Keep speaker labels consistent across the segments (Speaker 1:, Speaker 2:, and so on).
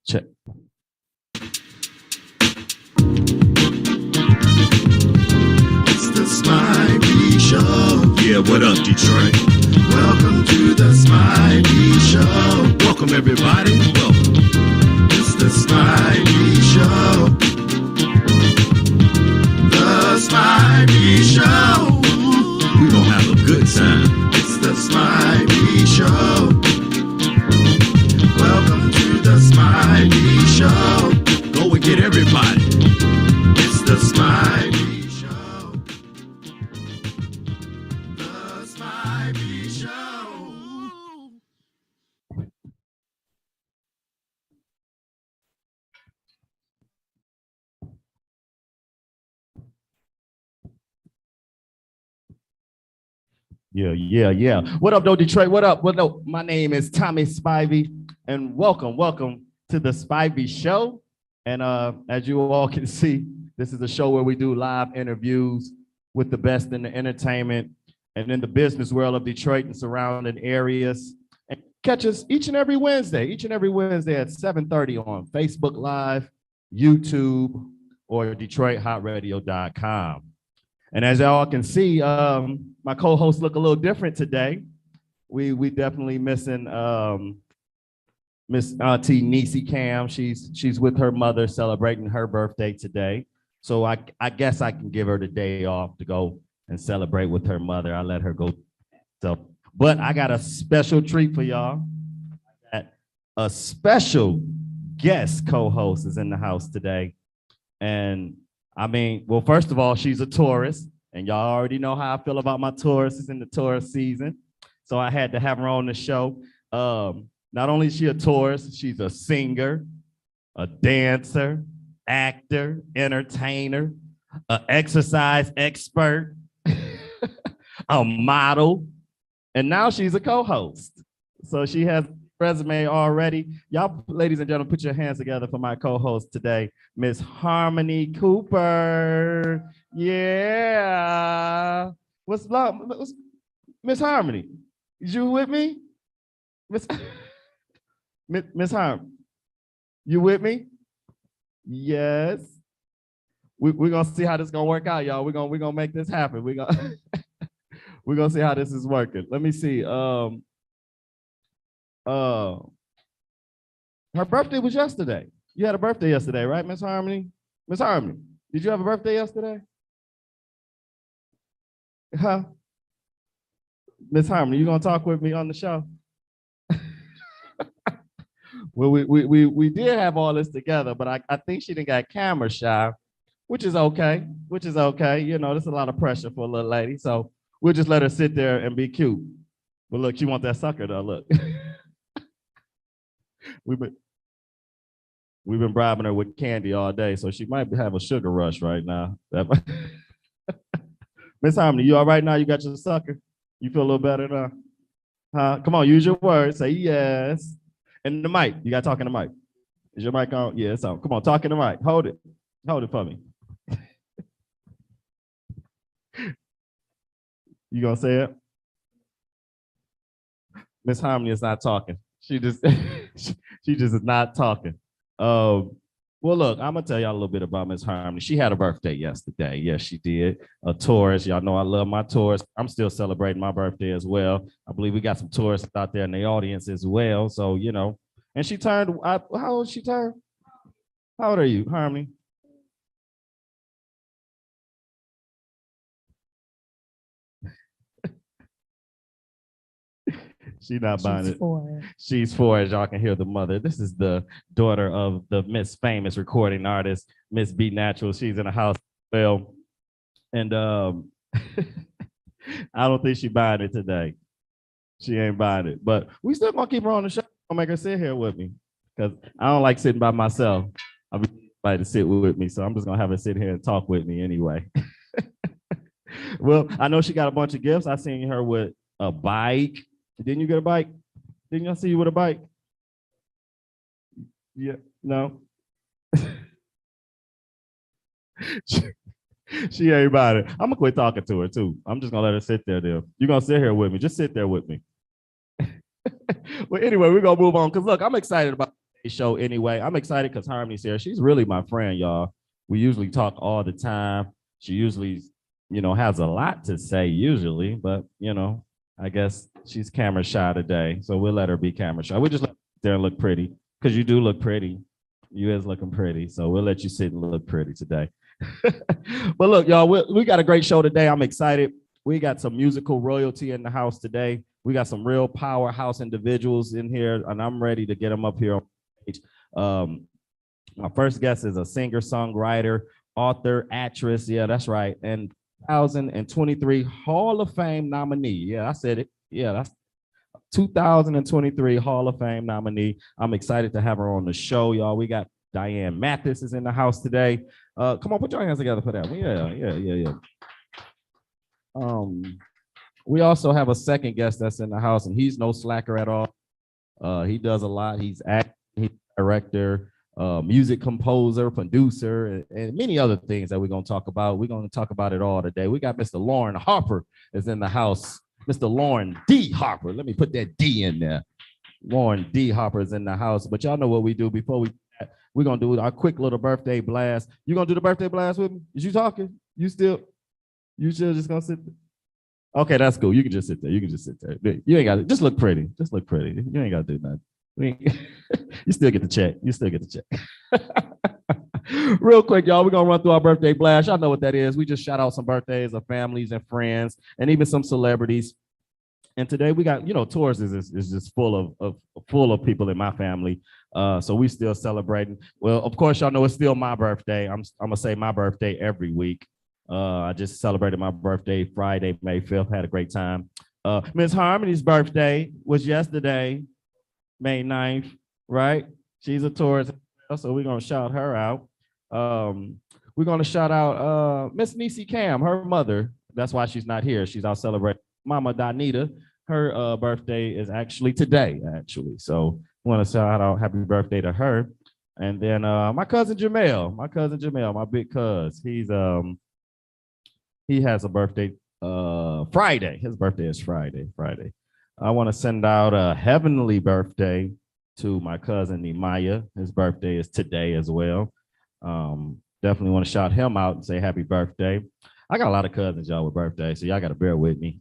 Speaker 1: Check.
Speaker 2: It's the Spivey Show.
Speaker 3: Yeah, what up, Detroit?
Speaker 2: Welcome to the Spivey Show.
Speaker 3: Welcome, everybody. Welcome.
Speaker 2: It's the Spivey Show. The Spivey Show.
Speaker 3: We gonna have a good time.
Speaker 2: It's the Spivey Show. Welcome to the Spivey Show.
Speaker 3: Go and get everybody.
Speaker 2: It's the Spivey Show. The Spivey Show.
Speaker 1: Yeah. What up, though, Detroit? What up? What up? My name is Tommy Spivey, and welcome to the Spivey Show. And as you all can see, this is a show where we do live interviews with the best in the entertainment and in the business world of Detroit and surrounding areas. And catch us each and every Wednesday at 7:30 on Facebook Live, YouTube, or DetroitHotRadio.com. And as y'all can see, my co-hosts look a little different today. We definitely missing Miss Auntie Niecy Cam. She's with her mother celebrating her birthday today. So I guess I can give her the day off to go and celebrate with her mother. I let her go. So, but I got a special treat for y'all. A special guest co-host is in the house today. And I mean, well, first of all, she's a tourist, and y'all already know how I feel about my tourists. It's in the tourist season. So I had to have her on the show. Not only is she a tourist, she's a singer, a dancer, actor, entertainer, an exercise expert, a model, and now she's a co-host. So she has a resume already. Y'all, ladies and gentlemen, put your hands together for my co-host today, Miss Harmony Cooper. Yeah. What's up, Miss Harmony? Is you with me? Miss Harm, you with me? Yes. We're gonna see how this is gonna work out, y'all. We're gonna make this happen. We're gonna see how this is working. Let me see. Her birthday was yesterday. You had a birthday yesterday, right, Miss Harmony? Miss Harmony, did you have a birthday yesterday? Huh? Miss Harmony, you gonna talk with me on the show? Well, we did have all this together, but I think she didn't got camera shy, which is okay. You know, there's a lot of pressure for a little lady, so we'll just let her sit there and be cute. But look, she want that sucker though. Look, we've been bribing her with candy all day, so she might have a sugar rush right now. Miss Harmony, you all right now? You got your sucker? You feel a little better now? Huh? Come on, use your words. Say yes. And the mic, you got to talk in the mic. Is your mic on? Yeah, it's on. Come on, talk in the mic. Hold it for me. You gonna say it? Miss Harmony is not talking. She just she just is not talking. Well, look, I'm gonna tell y'all a little bit about Miss Harmony. She had a birthday yesterday. Yes, she did. A tourist. Y'all know I love my tourists. I'm still celebrating my birthday as well. I believe we got some tourists out there in the audience as well. So, you know, and she turned, how old she turned? How old are you, Harmony? She's not buying it. She's 4, as y'all can hear the mother. This is the daughter of the Miss Famous recording artist, Miss B Natural. She's in the house as well. And I don't think she's buying it today. She ain't buying it. But we still gonna keep her on the show. I'll make her sit here with me. Because I don't like sitting by myself. I need somebody to sit with me. So I'm just gonna have her sit here and talk with me anyway. Well, I know she got a bunch of gifts. I seen her with a bike. Didn't you get a bike? Didn't y'all see you with a bike? Yeah, no. She ain't about it. I'm gonna quit talking to her too. I'm just gonna let her sit there. You're gonna sit here with me. Just sit there with me. Well, anyway, we're gonna move on because look, I'm excited about show anyway. I'm excited because Harmony's here. She's really my friend, y'all. We usually talk all the time. She usually, has a lot to say usually, but I guess she's camera shy today, so we'll let her be camera shy. We'll just let her sit there and look pretty because you do look pretty. You is looking pretty, so we'll let you sit and look pretty today. But look, y'all, we got a great show today. I'm excited. We got some musical royalty in the house today. We got some real powerhouse individuals in here, and I'm ready to get them up here on stage. My first guest is a singer, songwriter, author, actress. Yeah, that's right. And 2023 Hall of Fame nominee. Yeah, I said it. Yeah, that's 2023 Hall of Fame nominee. I'm excited to have her on the show, y'all. We got Diane Mathis is in the house today. Come on, put your hands together for that one. Yeah. We also have a second guest that's in the house, and he's no slacker at all. He does a lot. He's actor, he's director, music composer, producer, and many other things that we're going to talk about. We're going to talk about it all today. We got Mr. Lauren Harper is in the house. Mr. Lauren D. Harper. Let me put that D in there. Lauren D. Harper is in the house. But y'all know what we do before we're going to do our quick little birthday blast. You going to do the birthday blast with me? Is you talking? You still just going to sit there? Okay, that's cool. You can just sit there. You ain't got to. Just look pretty. You ain't got to do nothing. You still get the check. Real quick, y'all, we're going to run through our birthday blast. Y'all know what that is. We just shout out some birthdays of families and friends and even some celebrities. And today we got, Taurus is just full of people in my family. So we still celebrating. Well, of course, y'all know it's still my birthday. I'm going to say my birthday every week. I just celebrated my birthday Friday, May 5th. Had a great time. Miss Harmony's birthday was yesterday, May 9th, right? She's a Taurus, so we're going to shout her out. We're going to shout out Miss Niecy Cam, her mother. That's why she's not here. She's out celebrating. Mama Donita, her birthday is actually today, So I want to shout out happy birthday to her. And then my cousin Jamel, my big cuz, he has a birthday Friday. His birthday is Friday. I want to send out a heavenly birthday to my cousin Nemaya. His birthday is today as well. Definitely want to shout him out and say happy birthday. I got a lot of cousins, y'all, with birthdays, so y'all got to bear with me.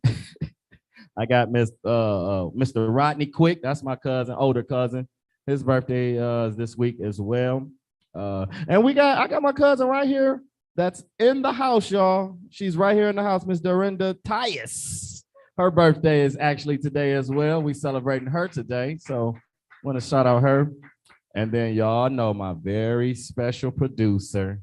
Speaker 1: I got Mr. Rodney Quick. That's my cousin, older cousin. His birthday is this week as well. And I got my cousin right here that's in the house, y'all. She's right here in the house, Miss Dorinda Tyus. Her birthday is actually today as well. We celebrating her today, so want to shout out her. And then y'all know my very special producer,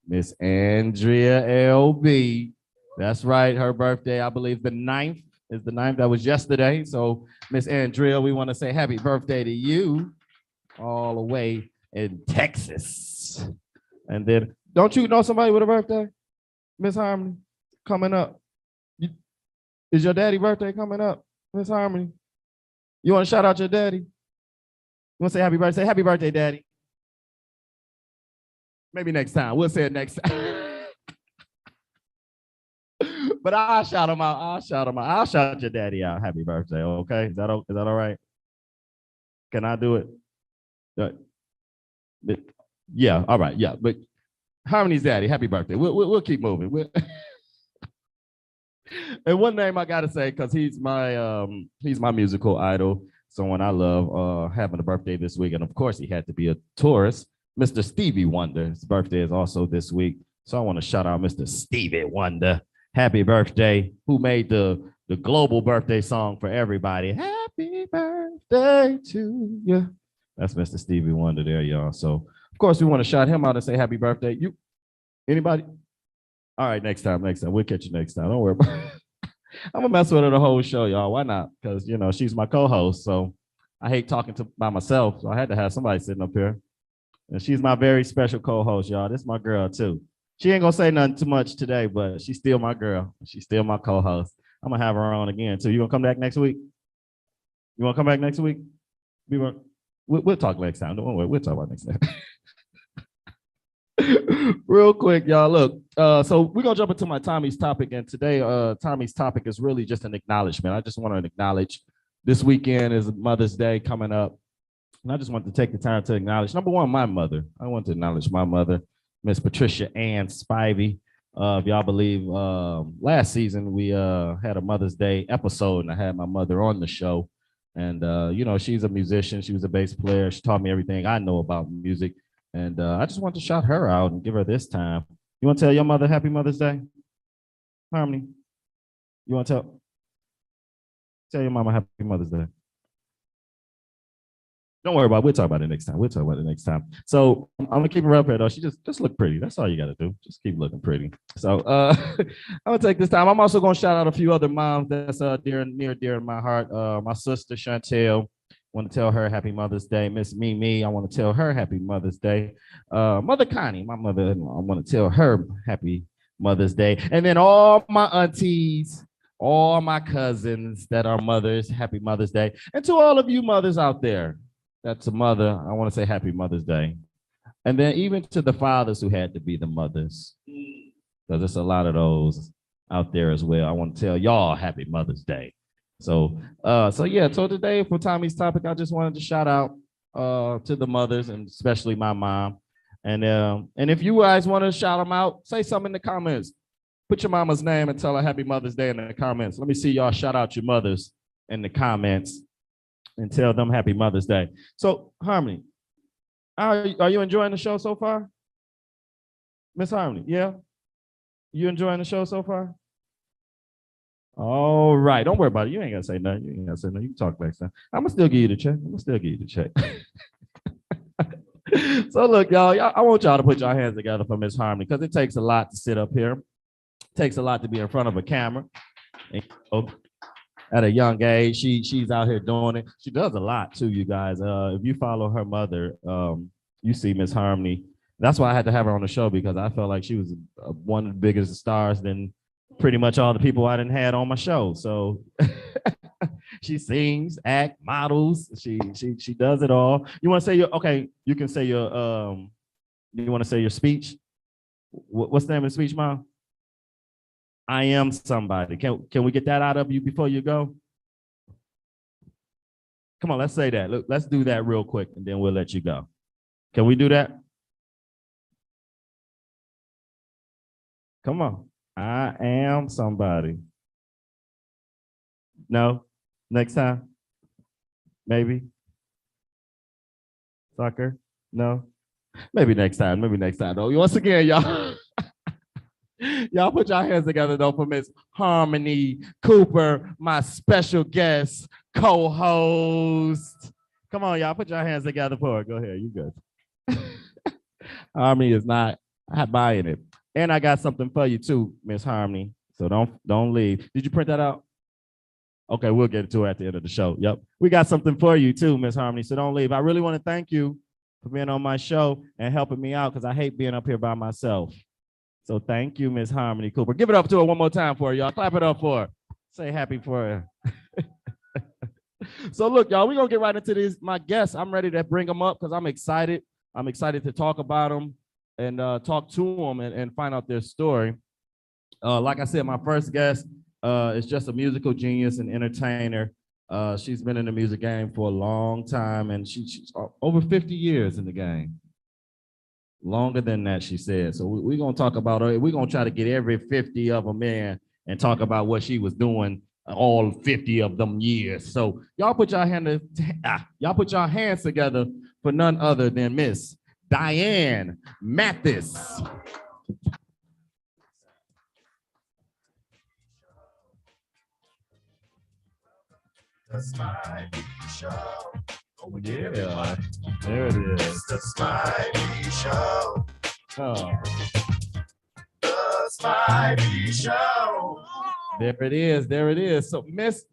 Speaker 1: Miss Andrea LB. That's right, her birthday, I believe the 9th is the 9th. That was yesterday. So Miss Andrea, we want to say happy birthday to you all the way in Texas. And then, don't you know somebody with a birthday? Miss Harmony, coming up. Is your daddy birthday coming up, Miss Harmony? You want to shout out your daddy? You want to say happy birthday? Happy birthday, daddy. Maybe next time. We'll say it next time. But I'll shout him out. I'll shout your daddy out. Happy birthday. Okay. Is that all right? Can I do it? Yeah. All right. Yeah. But Harmony's daddy, happy birthday. We'll keep moving. And one name I gotta say, because he's my musical idol, someone I love, having a birthday this week. And of course he had to be a Taurus. Mr. Stevie Wonder, his birthday is also this week. So I want to shout out Mr. Stevie Wonder. Happy birthday. Who made the global birthday song for everybody? Happy birthday to you. That's Mr. Stevie Wonder there, y'all. So of course we want to shout him out and say happy birthday. Anybody? All right, next time. We'll catch you next time. Don't worry about it. I'm gonna mess with her the whole show, y'all. Why not? Because she's my co-host. So I hate talking by myself. So I had to have somebody sitting up here. And she's my very special co-host, y'all. This is my girl, too. She ain't gonna say nothing too much today, but she's still my girl. She's still my co-host. I'm gonna have her on again, too. You gonna come back next week? You wanna come back next week? We'll talk next time. Don't worry, we'll talk about next time. Real quick, y'all, look. So we're gonna jump into my Tommy's topic, and today, Tommy's topic is really just an acknowledgement. I just want to acknowledge this weekend is Mother's Day coming up. And I just want to take the time to acknowledge, number one, my mother. I want to acknowledge my mother, Miss Patricia Ann Spivey. If y'all believe, last season we had a Mother's Day episode, and I had my mother on the show. And she's a musician. She was a bass player. She taught me everything I know about music. And I just want to shout her out and give her this time. You want to tell your mother Happy Mother's Day? Harmony, you want to tell your mama Happy Mother's Day? Don't worry about it. We'll talk about it next time. We'll talk about it next time. So I'm gonna keep her up here though. She just look pretty. That's all you gotta do. Just keep looking pretty. So I'm gonna take this time. I'm also gonna shout out a few other moms that's near and dear to my heart. My sister Chantel. Want to tell her Happy Mother's Day. Miss Mimi, I want to tell her Happy Mother's Day. Mother Connie, my mother-in-law, I want to tell her Happy Mother's Day. And then all my aunties, all my cousins that are mothers, Happy Mother's Day. And to all of you mothers out there, that's a mother, I want to say Happy Mother's Day. And then even to the fathers who had to be the mothers, because there's a lot of those out there as well. I want to tell y'all Happy Mother's Day. So today for Tommy's topic, I just wanted to shout out to the mothers and especially my mom. And if you guys want to shout them out, say something in the comments. Put your mama's name and tell her Happy Mother's Day in the comments. Let me see y'all shout out your mothers in the comments and tell them Happy Mother's Day. So Harmony, are you enjoying the show so far? Miss Harmony, yeah? You enjoying the show so far? All right, don't worry about it. You ain't gotta say nothing. You ain't gotta say nothing. You can talk next time. I'm gonna still give you the check. So look, y'all, I want y'all to put your hands together for Miss Harmony because it takes a lot to sit up here. It takes a lot to be in front of a camera. And, at a young age, she's out here doing it. She does a lot too, you guys. If you follow her mother, you see Miss Harmony. That's why I had to have her on the show because I felt like she was one of the biggest stars than pretty much all the people I didn't had on my show. So she sings, act, models. She does it all. You want to say you can say your you want to say your speech? What's the name of the speech, Mom? I am somebody. Can we get that out of you before you go? Come on, let's say that. Look, let's do that real quick and then we'll let you go. Can we do that? Come on. I am somebody. No? Next time? Maybe? Sucker? No? Maybe next time. Though. Once again, y'all. Y'all put your hands together though for Miss Harmony Cooper, my special guest co-host. Come on, y'all, put your hands together for her. Go ahead, you good. Harmony is not buying it. And I got something for you too, Miss Harmony. So don't leave. Did you print that out? Okay, we'll get to it at the end of the show. Yep. We got something for you too, Miss Harmony. So don't leave. I really want to thank you for being on my show and helping me out because I hate being up here by myself. So thank you, Miss Harmony Cooper. Give it up to her one more time for her, y'all. Clap it up for her. Say happy for her. So look, y'all, we're going to get right into this. My guests, I'm ready to bring them up because I'm excited. I'm excited to talk about them and talk to them and find out their story. Like I said, my first guest is just a musical genius and entertainer. She's been in the music game for a long time, and she's over 50 years in the game. Longer than that, she said. So we're going to talk about her. We're going to try to get every 50 of them in and talk about what she was doing all 50 of them years. So y'all put your hands together for none other than Miss Diane Mathis.
Speaker 2: The Spivey Show. Oh,
Speaker 1: Yeah, there it is.
Speaker 2: It's the Spivey Show.
Speaker 1: Oh,
Speaker 2: The Spivey Show.
Speaker 1: there it is. There it is. So Miss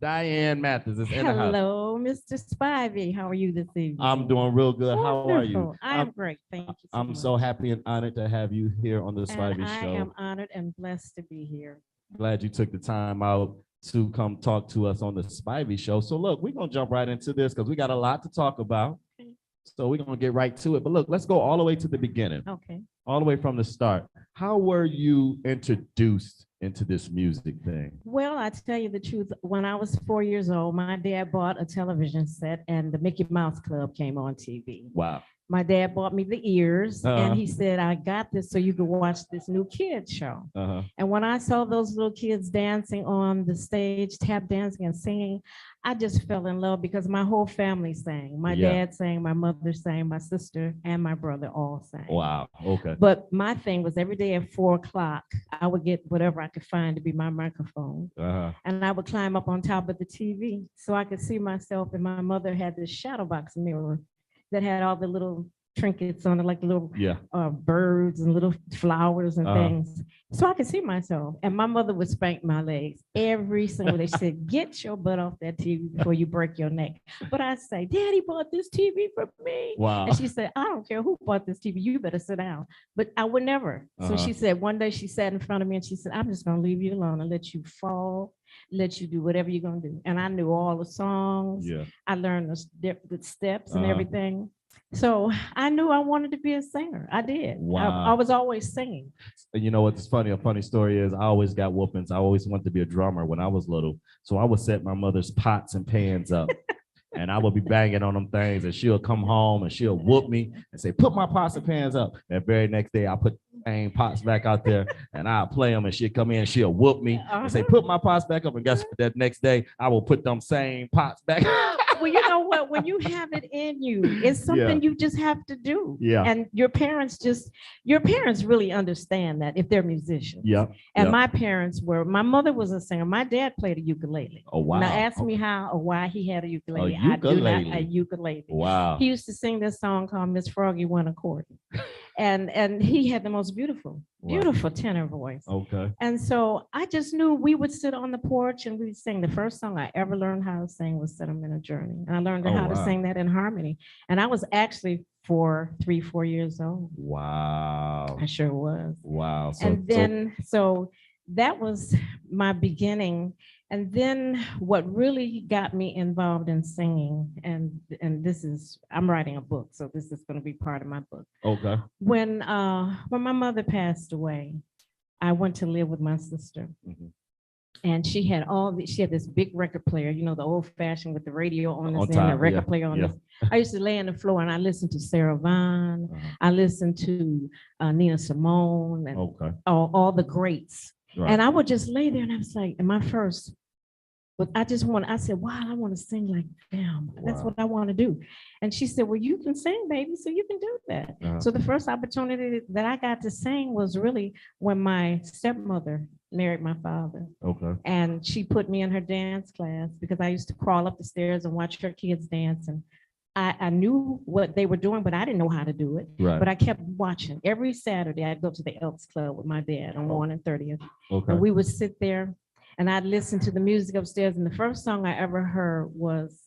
Speaker 1: Diane Mathis is in the house.
Speaker 4: Hello, Mr. Spivey. How are you this evening?
Speaker 1: I'm doing real good. How are you?
Speaker 4: Wonderful. I am great. Thank you so
Speaker 1: I'm
Speaker 4: much.
Speaker 1: so happy and honored to have you here on the
Speaker 4: And
Speaker 1: Spivey
Speaker 4: I
Speaker 1: Show.
Speaker 4: am honored and blessed to be here.
Speaker 1: Glad you took the time out to come talk to us on the Spivey Show. So look, we're going to jump right into this because we got a lot to talk about.
Speaker 4: Okay.
Speaker 1: So we're going to get right to it. But look, let's go all the way to the beginning,
Speaker 4: Okay.
Speaker 1: all the way from the start. How were you introduced into this music thing?
Speaker 4: Well, I tell you the truth, when I was 4 years old, my dad bought a television set and the Mickey Mouse Club came on TV.
Speaker 1: Wow.
Speaker 4: My dad bought me the ears
Speaker 1: Uh-huh.
Speaker 4: and he said, I got this so you could watch this new kids show.
Speaker 1: Uh-huh.
Speaker 4: And when I saw those little kids dancing on the stage, tap dancing and singing, I just fell in love because my whole family sang. My
Speaker 1: Yeah.
Speaker 4: dad sang, my mother sang, my sister and my brother all sang.
Speaker 1: Wow. Okay.
Speaker 4: But my thing was every day at 4 o'clock, I would get whatever I could find to be my microphone.
Speaker 1: Uh-huh.
Speaker 4: And I would climb up on top of the TV so I could see myself. And my mother had this shadow box mirror that had all the little trinkets on it, like little
Speaker 1: Yeah.
Speaker 4: birds and little flowers and
Speaker 1: Uh-huh.
Speaker 4: things. So I could see myself. And my mother would spank my legs every single day. She said, get your butt off that TV before you break your neck. But I say, Daddy bought this TV for me.
Speaker 1: Wow.
Speaker 4: And she said, I don't care who bought this TV. You better sit down. But I would never. So
Speaker 1: Uh-huh.
Speaker 4: she said, one day she sat in front of me and she said, I'm just going to leave you alone and let you fall, let you do whatever you're going to do. And I knew all the songs.
Speaker 1: Yeah.
Speaker 4: I learned the steps and
Speaker 1: Uh-huh.
Speaker 4: everything. So I knew I wanted to be a singer. I did.
Speaker 1: Wow.
Speaker 4: I was always singing.
Speaker 1: And you know what's funny? A funny story is I always got whoopings. I always wanted to be a drummer when I was little. So I would set my mother's pots and pans up. And I would be banging on them things, and she'll come home and she'll whoop me and say, put my pots and pans up. That very next day, I put same pots back out there and I'll play them, and she'll come in and she'll whoop me and say, put my pots back up. And guess what? That next day, I will put them same pots back.
Speaker 4: Well, you know what? When you have it in you, it's something you just have to do.
Speaker 1: Yeah.
Speaker 4: And your parents really understand that if they're musicians.
Speaker 1: Yeah.
Speaker 4: And
Speaker 1: yeah.
Speaker 4: my mother was a singer. My dad played a ukulele.
Speaker 1: Oh, wow.
Speaker 4: Now ask me how or why he had a ukulele.
Speaker 1: A
Speaker 4: I do not
Speaker 1: ukulele.
Speaker 4: a ukulele.
Speaker 1: Wow.
Speaker 4: He used to sing this song called Miss Froggy Went a Courting. And he had the most beautiful tenor voice.
Speaker 1: Okay.
Speaker 4: And so I just knew we would sit on the porch and we'd sing. The first song I ever learned how to sing was Sentimental Journey. And I learned how to
Speaker 1: wow.
Speaker 4: sing that in harmony. And I was actually 4 years old.
Speaker 1: Wow.
Speaker 4: I sure was.
Speaker 1: Wow.
Speaker 4: And then, so that was my beginning. And then what really got me involved in singing, and this is, I'm writing a book, so this is going to be part of my book.
Speaker 1: Okay.
Speaker 4: When my mother passed away, I went to live with my sister.
Speaker 1: Mhm.
Speaker 4: And she had this big record player, you know, the old fashioned with the radio on this
Speaker 1: On
Speaker 4: end, the
Speaker 1: top,
Speaker 4: record
Speaker 1: yeah,
Speaker 4: player on
Speaker 1: yeah.
Speaker 4: this. I used to lay on the floor and I listened to Sarah Vaughan.
Speaker 1: Uh-huh.
Speaker 4: I listened to Nina Simone and
Speaker 1: Okay.
Speaker 4: all the greats.
Speaker 1: Right.
Speaker 4: And I would just lay there and I was like, but I said, wow, I want to sing like them. That's
Speaker 1: Wow.
Speaker 4: what I want to do. And she said, well, you can sing, baby, so you can do that.
Speaker 1: Uh-huh.
Speaker 4: So the first opportunity that I got to sing was really when my stepmother married my father.
Speaker 1: Okay.
Speaker 4: And she put me in her dance class because I used to crawl up the stairs and watch her kids dance. And I knew what they were doing, but I didn't know how to do it.
Speaker 1: Right.
Speaker 4: But I kept watching. Every Saturday, I'd go to the Elks Club with my dad on 1 and 30th.
Speaker 1: Okay.
Speaker 4: And we would sit there and I'd listen to the music upstairs. And the first song I ever heard was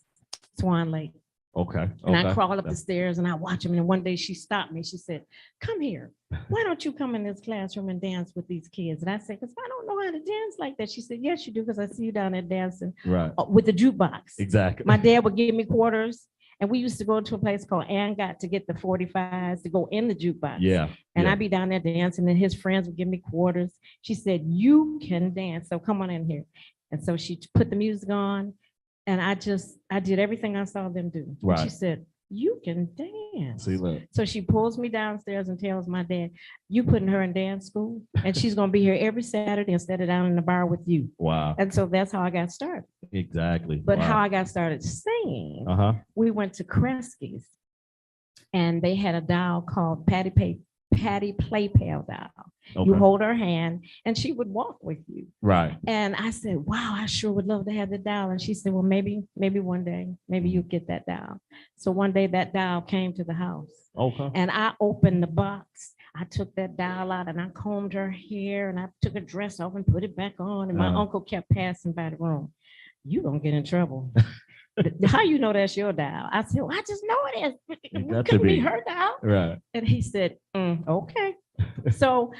Speaker 4: Swan Lake.
Speaker 1: Okay.
Speaker 4: And I
Speaker 1: okay.
Speaker 4: crawled up the stairs and I watch them. And one day she stopped me. She said, come here. Why don't you come in this classroom and dance with these kids? And I said, because I don't know how to dance like that. She said, yes, you do, because I see you down there dancing
Speaker 1: Right.
Speaker 4: with the jukebox.
Speaker 1: Exactly.
Speaker 4: My dad would give me quarters. And we used to go to a place called Angot to get the 45s to go in the jukebox.
Speaker 1: Yeah.
Speaker 4: And
Speaker 1: yeah.
Speaker 4: I'd be down there dancing and his friends would give me quarters. She said, you can dance, so come on in here. And so she put the music on and I did everything I saw them do. And
Speaker 1: Right.
Speaker 4: she said, you can dance.
Speaker 1: See, look.
Speaker 4: So she pulls me downstairs and tells my dad, you putting her in dance school and she's going to be here every Saturday instead of down in the bar with you.
Speaker 1: Wow.
Speaker 4: And so that's how I got started.
Speaker 1: Exactly.
Speaker 4: But
Speaker 1: wow.
Speaker 4: how I got started singing,
Speaker 1: Uh-huh.
Speaker 4: we went to Kresge's and they had a doll called Patty Playpal doll.
Speaker 1: Okay.
Speaker 4: You hold her hand and she would walk with you.
Speaker 1: Right.
Speaker 4: And I said, wow, I sure would love to have the doll. And she said, well, maybe one day, maybe you'll get that doll. So one day that doll came to the house
Speaker 1: Okay.
Speaker 4: and I opened the box. I took that doll out and I combed her hair and I took her dress off and put it back on. And my
Speaker 1: Uh-huh.
Speaker 4: uncle kept passing by the room. You gonna get in trouble. How you know that's your doll? I said, well, I just know it is.
Speaker 1: It
Speaker 4: It
Speaker 1: got to
Speaker 4: couldn't be
Speaker 1: be.
Speaker 4: her doll.
Speaker 1: Right.
Speaker 4: And he said, okay. So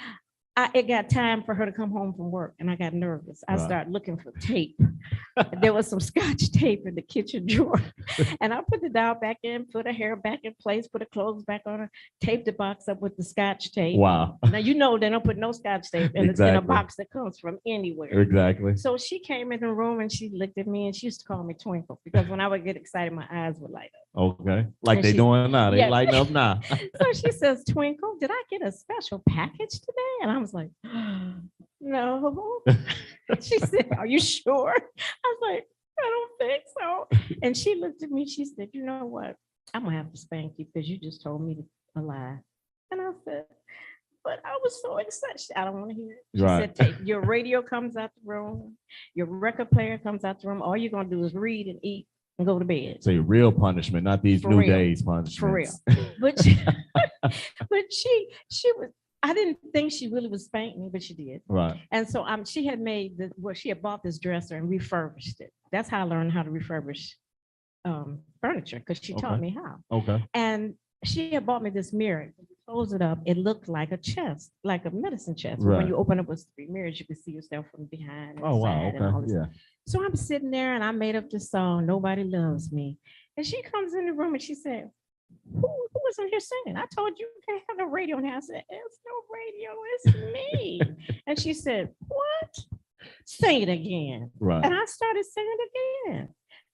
Speaker 4: it got time for her to come home from work, and I got nervous. I
Speaker 1: Right.
Speaker 4: started looking for tape. There was some scotch tape in the kitchen drawer, and I put the doll back in, put her hair back in place, put her clothes back on her, taped the box up with the scotch tape.
Speaker 1: Wow.
Speaker 4: Now you know they don't put no scotch tape in a
Speaker 1: Exactly.
Speaker 4: box that comes from anywhere.
Speaker 1: Exactly.
Speaker 4: So she came in the room and she looked at me and she used to call me Twinkle because when I would get excited, my eyes would light up.
Speaker 1: Okay. Like
Speaker 4: And
Speaker 1: they
Speaker 4: she-
Speaker 1: doing now. They
Speaker 4: Yeah.
Speaker 1: lighting up now.
Speaker 4: So she says, Twinkle, did I get a special package today? And I was like, no. She said, are you sure? I was like, I don't think so. And she looked at me, she said, you know what? I'm gonna have to spank you because you just told me a lie. And I said, but I was so excited. I don't want to hear it. She
Speaker 1: Right.
Speaker 4: said, take your radio comes out the room, your record player comes out the room. All you're gonna do is read and eat and go to bed.
Speaker 1: Say real punishment, not these
Speaker 4: For
Speaker 1: new
Speaker 4: real.
Speaker 1: days punishments.
Speaker 4: For real. But she, but she was. I didn't think she really would spank me, but she did.
Speaker 1: Right.
Speaker 4: And so she had made she had bought this dresser and refurbished it. That's how I learned how to refurbish furniture because she taught
Speaker 1: Okay.
Speaker 4: me how.
Speaker 1: Okay.
Speaker 4: And she had bought me this mirror. When you close it up, it looked like a chest, like a medicine chest. But when
Speaker 1: Right.
Speaker 4: you open it with 3 mirrors, you can see yourself from behind. And
Speaker 1: Oh wow.
Speaker 4: side and all
Speaker 1: Okay.
Speaker 4: this.
Speaker 1: Yeah.
Speaker 4: So I'm sitting there and I made up this song, Nobody Loves Me. And she comes in the room and she said, who was in here singing? I told you you can't have no radio in here. I said, it's no radio, it's me. And she said, what? Sing it again.
Speaker 1: Right.
Speaker 4: And I started singing it again.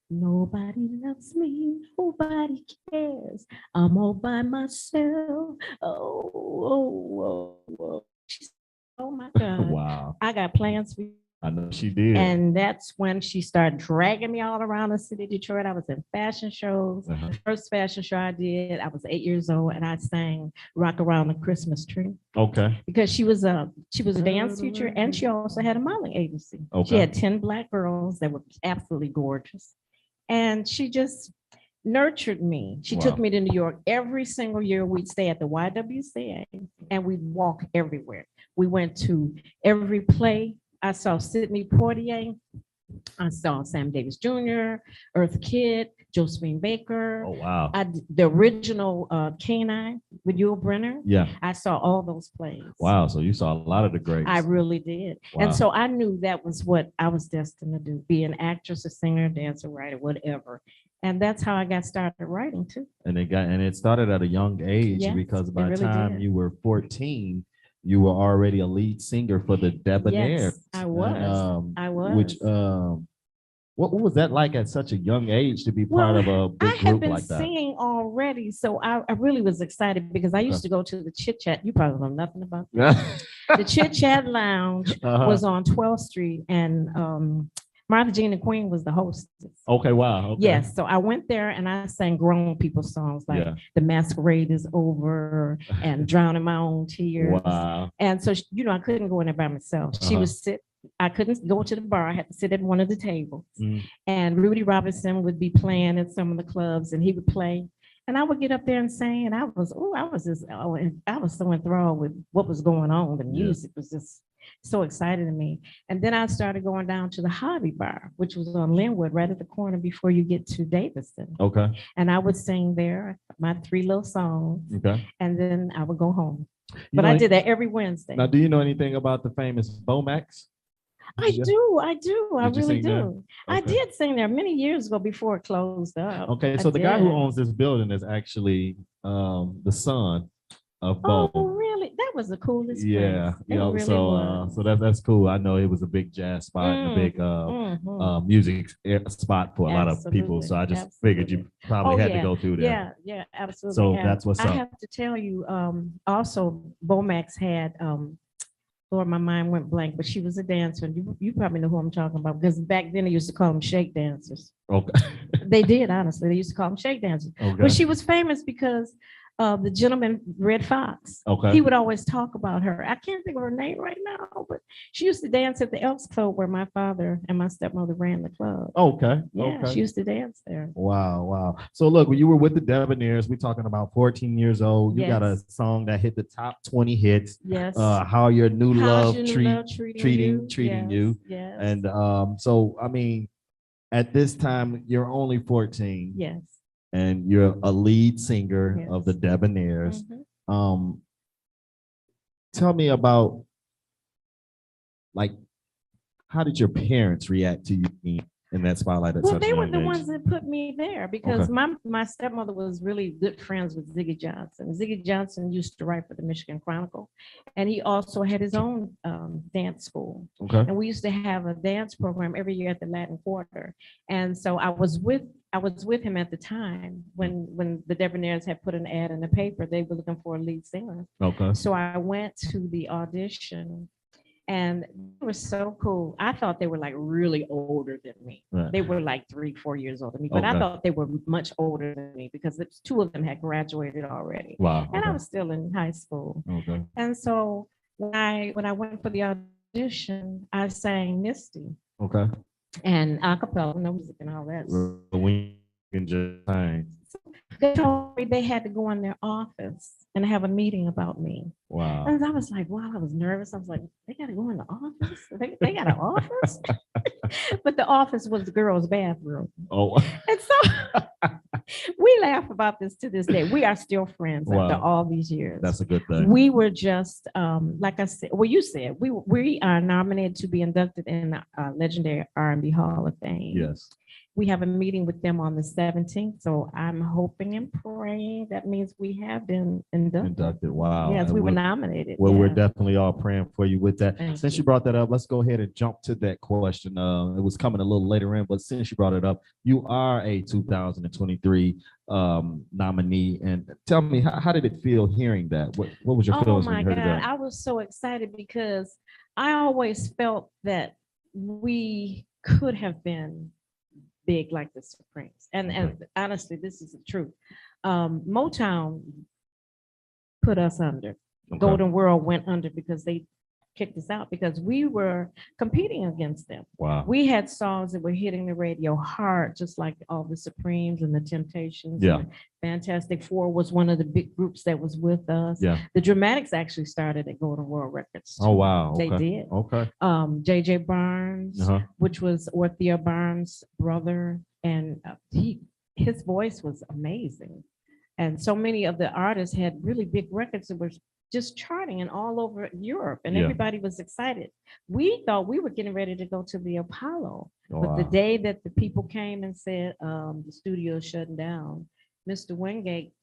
Speaker 4: Nobody loves me, nobody cares. I'm all by myself. Oh, oh, oh, oh. She said, oh my God.
Speaker 1: Wow.
Speaker 4: I got plans for you.
Speaker 1: I know she did.
Speaker 4: And that's when she started dragging me all around the city of Detroit. I was in fashion shows.
Speaker 1: Uh-huh.
Speaker 4: The first fashion show I did, I was 8 years old, and I sang "Rock Around the Christmas Tree"
Speaker 1: Okay.
Speaker 4: because she was a dance teacher, and she also had a modeling agency. She
Speaker 1: Okay.
Speaker 4: had 10 Black girls that were absolutely gorgeous, and she just nurtured me. She took
Speaker 1: Wow.
Speaker 4: me to New York every single year. We'd stay at the YWCA, and we'd walk everywhere. We went to every play. I saw Sidney Poitier. I saw Sam Davis Jr., Eartha Kitt, Josephine Baker.
Speaker 1: Oh wow.
Speaker 4: The original Canine with Yul Brynner.
Speaker 1: Yeah.
Speaker 4: I saw all those plays.
Speaker 1: Wow. So you saw a lot of the greats.
Speaker 4: I really did.
Speaker 1: Wow.
Speaker 4: And so I knew that was what I was destined to do, be an actress, a singer, dancer, writer, whatever. And that's how I got started writing too.
Speaker 1: And it started at a young age
Speaker 4: Yes,
Speaker 1: because
Speaker 4: it
Speaker 1: by the
Speaker 4: really
Speaker 1: time
Speaker 4: did.
Speaker 1: you were 14, you were already a lead singer for the Debonaires.
Speaker 4: Yes, I was.
Speaker 1: And,
Speaker 4: I was.
Speaker 1: Which what was that like at such a young age to be part of a
Speaker 4: I
Speaker 1: big
Speaker 4: had
Speaker 1: group
Speaker 4: been
Speaker 1: like that?
Speaker 4: singing already, so I really was excited because I used to go to the Chit Chat. You probably know nothing about the Chit Chat Lounge.
Speaker 1: Uh-huh.
Speaker 4: Was on 12th Street, and Martha Jean the Queen was the hostess.
Speaker 1: Okay, wow. Okay.
Speaker 4: Yes, so I went there and I sang grown people songs like
Speaker 1: Yeah.
Speaker 4: "The Masquerade Is Over" and "Drowning My Own Tears."
Speaker 1: Wow.
Speaker 4: And so I couldn't go in there by myself. She
Speaker 1: Uh-huh.
Speaker 4: would sit. I couldn't go to the bar. I had to sit at one of the tables.
Speaker 1: Mhm.
Speaker 4: And Rudy Robinson would be playing at some of the clubs, and he would play. And I would get up there and sing, and I was so enthralled with what was going on. The
Speaker 1: Yeah.
Speaker 4: music was just so exciting to me. And then I started going down to the Hobby Bar, which was on Linwood, right at the corner before you get to Davidson.
Speaker 1: Okay.
Speaker 4: And I would sing there my 3 little songs,
Speaker 1: Okay.
Speaker 4: and then I would go home.
Speaker 1: You
Speaker 4: But
Speaker 1: know-
Speaker 4: I did that every Wednesday.
Speaker 1: Now, do you know anything about the famous Bomax?
Speaker 4: I
Speaker 1: Yeah.
Speaker 4: do. I
Speaker 1: Did you
Speaker 4: really
Speaker 1: sing there?
Speaker 4: do. I
Speaker 1: Okay.
Speaker 4: did sing there many years ago before it closed up.
Speaker 1: Okay,
Speaker 4: I
Speaker 1: so the guy who
Speaker 4: did.
Speaker 1: owns this building is actually the son of
Speaker 4: Oh,
Speaker 1: Bo.
Speaker 4: really? That was the coolest
Speaker 1: Yeah,
Speaker 4: place.
Speaker 1: you
Speaker 4: It
Speaker 1: know,
Speaker 4: really
Speaker 1: so
Speaker 4: was.
Speaker 1: so that's cool. I know it was a big jazz spot and a big
Speaker 4: Mhm.
Speaker 1: music spot for a lot of people. So I just figured you probably
Speaker 4: Oh,
Speaker 1: had to
Speaker 4: yeah.
Speaker 1: go through there.
Speaker 4: Yeah, absolutely.
Speaker 1: So
Speaker 4: And
Speaker 1: that's what's
Speaker 4: I
Speaker 1: up.
Speaker 4: have to tell you, also Bomax had, Lord, my mind went blank, but she was a dancer. You probably know who I'm talking about because back then they used to call them shake dancers.
Speaker 1: Okay.
Speaker 4: They did, honestly. They used to call them shake dancers.
Speaker 1: Okay.
Speaker 4: But she was famous because the gentleman, Red Fox.
Speaker 1: Okay.
Speaker 4: He would always talk about her. I can't think of her name right now, but she used to dance at the Elks Club where my father and my stepmother ran the club.
Speaker 1: Okay.
Speaker 4: Yeah,
Speaker 1: Okay.
Speaker 4: she used to dance there.
Speaker 1: Wow, wow. So look, when you were with the Debonaires, we're talking about 14 years old. You got a
Speaker 4: Yes.
Speaker 1: song that hit the top 20 hits.
Speaker 4: Yes.
Speaker 1: How your new
Speaker 4: How's
Speaker 1: love
Speaker 4: your new
Speaker 1: treat
Speaker 4: love treating
Speaker 1: treating
Speaker 4: you?
Speaker 1: you.
Speaker 4: Yes.
Speaker 1: And so I mean, at this time, you're only 14
Speaker 4: Yes.
Speaker 1: and you're a lead singer of the
Speaker 4: Yes.
Speaker 1: Debonaires.
Speaker 4: Mhm.
Speaker 1: Tell me about
Speaker 5: like, how did your parents react to you being in that spotlight at
Speaker 4: Well,
Speaker 5: such a
Speaker 4: they were
Speaker 5: young
Speaker 4: the
Speaker 5: age?
Speaker 4: ones that put me there because my stepmother was really good friends with Ziggy Johnson. Ziggy Johnson used to write for the Michigan Chronicle, and he also had his own dance school.
Speaker 5: Okay.
Speaker 4: And we used to have a dance program every year at the Latin Quarter. And so I was with him at the time when the Debonaires had put an ad in the paper. They were looking for a lead singer.
Speaker 5: Okay.
Speaker 4: So I went to the audition. And they were so cool. I thought they were like really older than me.
Speaker 5: Right.
Speaker 4: They were like 3-4 years older than me, but I
Speaker 5: Okay.
Speaker 4: thought they were much older than me because two of them had graduated already.
Speaker 5: Wow.
Speaker 4: And I
Speaker 5: Okay.
Speaker 4: was still in high school.
Speaker 5: Okay.
Speaker 4: And so when I went for the audition, I sang Misty
Speaker 5: Okay.
Speaker 4: and a cappella, no music and all that.
Speaker 5: We can just sing.
Speaker 4: They told me they had to go in their office and have a meeting about me.
Speaker 5: Wow.
Speaker 4: And I was like, wow, I was nervous. I was like, they got to go in the office? They got an office? But the office was the girls' bathroom.
Speaker 5: Oh.
Speaker 4: And so we laugh about this to this day. We are still friends after
Speaker 5: Wow.
Speaker 4: all these years.
Speaker 5: That's a good thing.
Speaker 4: We were just, like I said, well, you said, we are nominated to be inducted in the legendary R&B Hall of Fame.
Speaker 5: Yes.
Speaker 4: We have a meeting with them on the 17th, so I'm hoping and praying that means we have been inducted.
Speaker 5: Wow.
Speaker 4: Yes,
Speaker 5: And
Speaker 4: we were
Speaker 5: we're-
Speaker 4: nominated.
Speaker 5: Well, we're
Speaker 4: yeah.
Speaker 5: definitely all praying for you with that.
Speaker 4: Thank
Speaker 5: Since
Speaker 4: you.
Speaker 5: you brought that up, let's go ahead and jump to that question. It was coming a little later in, but since you brought it up, you are a 2023 nominee. And tell me, how did it feel hearing that? What was your
Speaker 4: Oh
Speaker 5: feelings when
Speaker 4: my
Speaker 5: you heard
Speaker 4: God,
Speaker 5: that?
Speaker 4: I was so excited because I always felt that we could have been big like the Supremes. And honestly, this is the truth. Motown put us under.
Speaker 5: Okay.
Speaker 4: Golden World went under because they kicked us out because we were competing against them.
Speaker 5: Wow.
Speaker 4: We had songs that were hitting the radio hard, just like all the Supremes and the Temptations.
Speaker 5: Yeah.
Speaker 4: And Fantastic Four was one of the big groups that was with us.
Speaker 5: Yeah.
Speaker 4: The Dramatics actually started at Golden World Records.
Speaker 5: Oh, wow.
Speaker 4: They
Speaker 5: Okay.
Speaker 4: did.
Speaker 5: Okay.
Speaker 4: J.J. Barnes,
Speaker 5: Uh-huh.
Speaker 4: which was Orthea Barnes' brother, and his voice was amazing. And so many of the artists had really big records that were just charting and all over Europe, and
Speaker 5: Yeah.
Speaker 4: everybody was excited. We thought we were getting ready to go to the Apollo, but the
Speaker 5: Wow.
Speaker 4: day that the people came and said the studio is shutting down, Mr. Wingate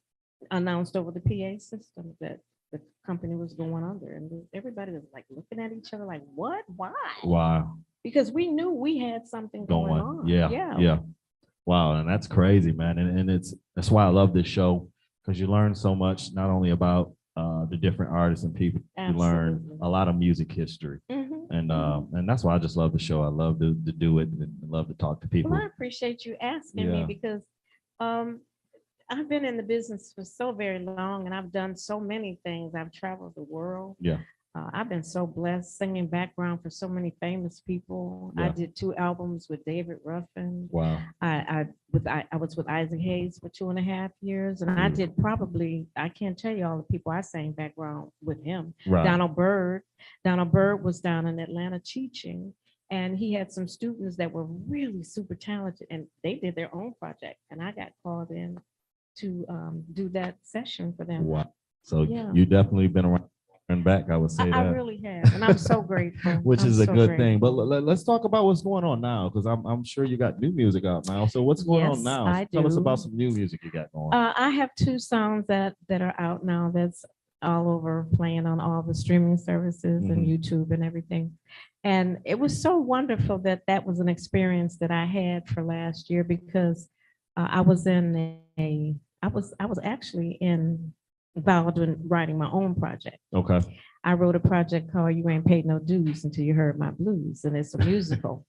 Speaker 4: announced over the PA system that the company was going under, and everybody was like looking at each other like, "What? Why?"
Speaker 5: Wow.
Speaker 4: Because we knew we had something going on.
Speaker 5: Yeah. Yeah. Wow. And that's crazy, man. And that's why I love this show, because you learn so much, not only about the different artists and people, you learn
Speaker 4: Absolutely.
Speaker 5: a lot of music history.
Speaker 4: Mhm.
Speaker 5: And that's why I just love the show. I love to do it and love to talk to people.
Speaker 4: Well, I appreciate you asking me
Speaker 5: Yeah.
Speaker 4: because I've been in the business for so very long and I've done so many things. I've traveled the world.
Speaker 5: Yeah.
Speaker 4: I've been so blessed singing background for so many famous people. I
Speaker 5: Yeah.
Speaker 4: did 2 albums with David Ruffin.
Speaker 5: Wow.
Speaker 4: I was with Isaac Hayes for 2.5 years, and I did probably, I can't tell you all the people I sang background with him.
Speaker 5: Right.
Speaker 4: Donald Byrd was down in Atlanta teaching, and he had some students that were really super talented, and they did their own project, and I got called in to do that session for them.
Speaker 5: Wow. So
Speaker 4: Yeah.
Speaker 5: you definitely been around and back, I would say
Speaker 4: I
Speaker 5: that.
Speaker 4: really have, and I'm so grateful.
Speaker 5: Which
Speaker 4: I'm
Speaker 5: is a
Speaker 4: so
Speaker 5: good thing. But
Speaker 4: grateful.
Speaker 5: let's talk about what's going on now, because I'm sure you got new music out now. So what's going on
Speaker 4: Yes,
Speaker 5: now?
Speaker 4: I
Speaker 5: Tell us
Speaker 4: do.
Speaker 5: about some new music you got going.
Speaker 4: I have 2 songs that are out now that's all over, playing on all the streaming services and YouTube and everything. And it was so wonderful that was an experience that I had for last year because I was actually involved in writing my own project.
Speaker 5: Okay.
Speaker 4: I wrote a project called You Ain't Paid No Dues Until You Heard My Blues, and it's a musical.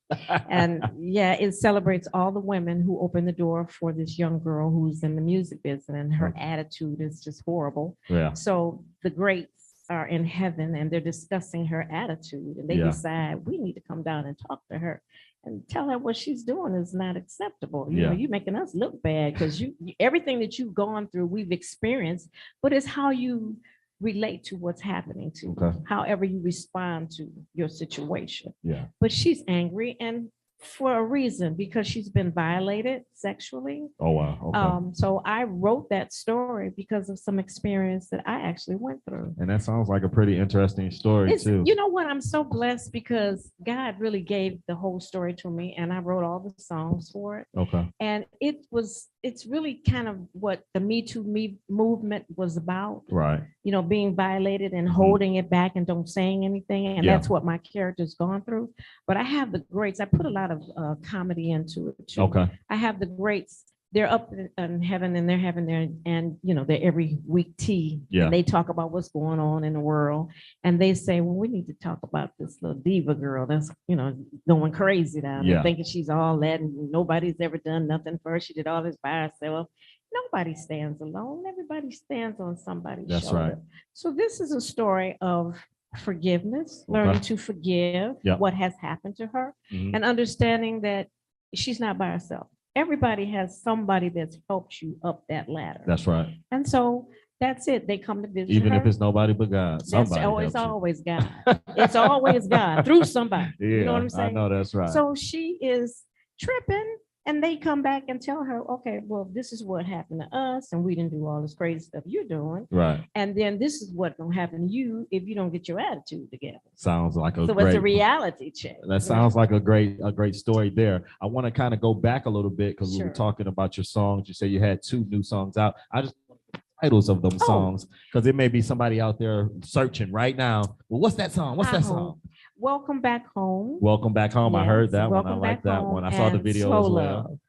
Speaker 4: And yeah, it celebrates all the women who opened the door for this young girl who's in the music business, and her attitude is just horrible.
Speaker 5: Yeah.
Speaker 4: So the greats are in heaven and they're discussing her attitude, and they
Speaker 5: Yeah.
Speaker 4: decide we need to come down and talk to her and tell her what she's doing is not acceptable. You know,
Speaker 5: Yeah.
Speaker 4: you're making us look bad because everything that you've gone through, we've experienced, but it's how you relate to what's happening to you,
Speaker 5: Okay.
Speaker 4: however you respond to your situation.
Speaker 5: Yeah.
Speaker 4: But she's angry and for a reason, because she's been violated sexually.
Speaker 5: Oh, wow. Okay.
Speaker 4: So I wrote that story because of some experience that I actually went through.
Speaker 5: And that sounds like a pretty interesting story
Speaker 4: It's,
Speaker 5: too.
Speaker 4: you know what? I'm so blessed because God really gave the whole story to me, and I wrote all the songs for it.
Speaker 5: Okay.
Speaker 4: And it's really kind of what the Me Too Me movement was about,
Speaker 5: Right.
Speaker 4: you know, being violated and holding it back and don't saying anything. And
Speaker 5: Yeah.
Speaker 4: that's what my character's gone through. But I have the greats. I put a lot of comedy into it too.
Speaker 5: Okay.
Speaker 4: I have the greats. They're up in heaven and they're having their, and you know, they're every week tea.
Speaker 5: Yeah.
Speaker 4: And they talk about what's going on in the world. And they say, well, we need to talk about this little diva girl that's, you know, going crazy down there,
Speaker 5: Yeah.
Speaker 4: thinking she's all that and nobody's ever done nothing for her. She did all this by herself. Nobody stands alone. Everybody stands on somebody's
Speaker 5: That's
Speaker 4: shoulder.
Speaker 5: right.
Speaker 4: So this is a story of forgiveness, learning to forgive
Speaker 5: Yeah.
Speaker 4: what has happened to her,
Speaker 5: Mhm.
Speaker 4: and understanding that she's not by herself. Everybody has somebody that's helped you up that ladder.
Speaker 5: That's right.
Speaker 4: And so that's it. They come to visit
Speaker 5: Even
Speaker 4: her.
Speaker 5: if it's nobody but God,
Speaker 4: That's,
Speaker 5: somebody
Speaker 4: oh, it's
Speaker 5: helps you.
Speaker 4: always God. It's always God through somebody.
Speaker 5: Yeah,
Speaker 4: You know what I'm
Speaker 5: I
Speaker 4: saying?
Speaker 5: know that's right.
Speaker 4: So she is tripping, and they come back and tell her, okay, well, this is what happened to us, and we didn't do all this crazy stuff you're doing.
Speaker 5: Right.
Speaker 4: And then this is what's gonna happen to you if you don't get your attitude together.
Speaker 5: Sounds like a
Speaker 4: So
Speaker 5: great.
Speaker 4: it's a reality check.
Speaker 5: That sounds like a great story there. I want to kind of go back a little bit because we
Speaker 4: Sure.
Speaker 5: were talking about your songs. You say you had 2 new songs out. I just want the titles of them
Speaker 4: Oh.
Speaker 5: songs because there may be somebody out there searching right now. Well, what's that song? What's that
Speaker 4: Uh-huh.
Speaker 5: song?
Speaker 4: Welcome Back Home.
Speaker 5: Welcome Back home. I heard
Speaker 4: Yes,
Speaker 5: that one. I
Speaker 4: Welcome
Speaker 5: like
Speaker 4: Back
Speaker 5: that
Speaker 4: Home
Speaker 5: one. I saw the
Speaker 4: and
Speaker 5: video
Speaker 4: Slow
Speaker 5: as well.
Speaker 4: Love.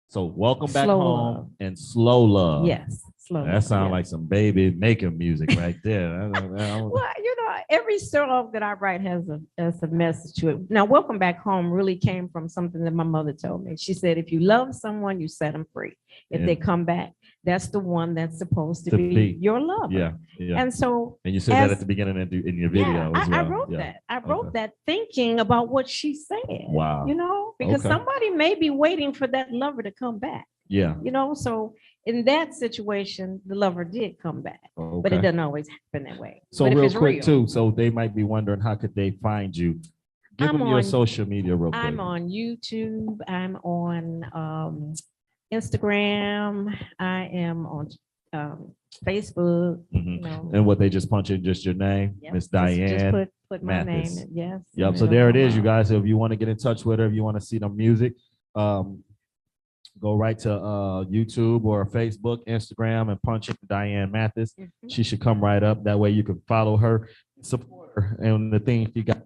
Speaker 5: So welcome back
Speaker 4: Slow
Speaker 5: home
Speaker 4: Love.
Speaker 5: and slow love.
Speaker 4: Yes, slow.
Speaker 5: That
Speaker 4: love,
Speaker 5: sounds
Speaker 4: yes.
Speaker 5: like some baby making music right there.
Speaker 4: Well, you know, every song that I write has a message to it. Now, Welcome Back Home really came from something that my mother told me. She said, if you love someone, you set them free. If
Speaker 5: Yeah.
Speaker 4: they come back, that's the one that's supposed to
Speaker 5: To
Speaker 4: be
Speaker 5: be.
Speaker 4: your lover.
Speaker 5: Yeah, yeah.
Speaker 4: And so,
Speaker 5: And you said that
Speaker 4: as-
Speaker 5: at the beginning in your video
Speaker 4: yeah,
Speaker 5: as well.
Speaker 4: I wrote
Speaker 5: Yeah.
Speaker 4: that. I wrote
Speaker 5: Okay.
Speaker 4: that thinking about what she said.
Speaker 5: Wow.
Speaker 4: You know, because
Speaker 5: Okay.
Speaker 4: somebody may be waiting for that lover to come back.
Speaker 5: Yeah.
Speaker 4: You know, so in that situation, the lover did come back, but
Speaker 5: Okay.
Speaker 4: it doesn't always happen that way.
Speaker 5: So
Speaker 4: But if
Speaker 5: real
Speaker 4: it's
Speaker 5: quick
Speaker 4: real,
Speaker 5: too, so they might be wondering how could they find you? Give
Speaker 4: I'm
Speaker 5: them your
Speaker 4: on-
Speaker 5: social media real quick.
Speaker 4: I'm on YouTube. I'm on Instagram. I am on Facebook.
Speaker 5: Mhm.
Speaker 4: You know,
Speaker 5: And what they just punch in just your name,
Speaker 4: Yep,
Speaker 5: Miss
Speaker 4: just
Speaker 5: Diane.
Speaker 4: put my
Speaker 5: Mathis.
Speaker 4: name in. Yes.
Speaker 5: Yep.
Speaker 4: and
Speaker 5: So
Speaker 4: it'll
Speaker 5: there it
Speaker 4: come
Speaker 5: is, you
Speaker 4: up.
Speaker 5: guys. So if you want to get in touch with her, if you want to see the music, go right to YouTube or Facebook, Instagram, and punch in Diane Mathis.
Speaker 4: Mhm.
Speaker 5: She should come right up. That way you can follow her, support her, and the things you got.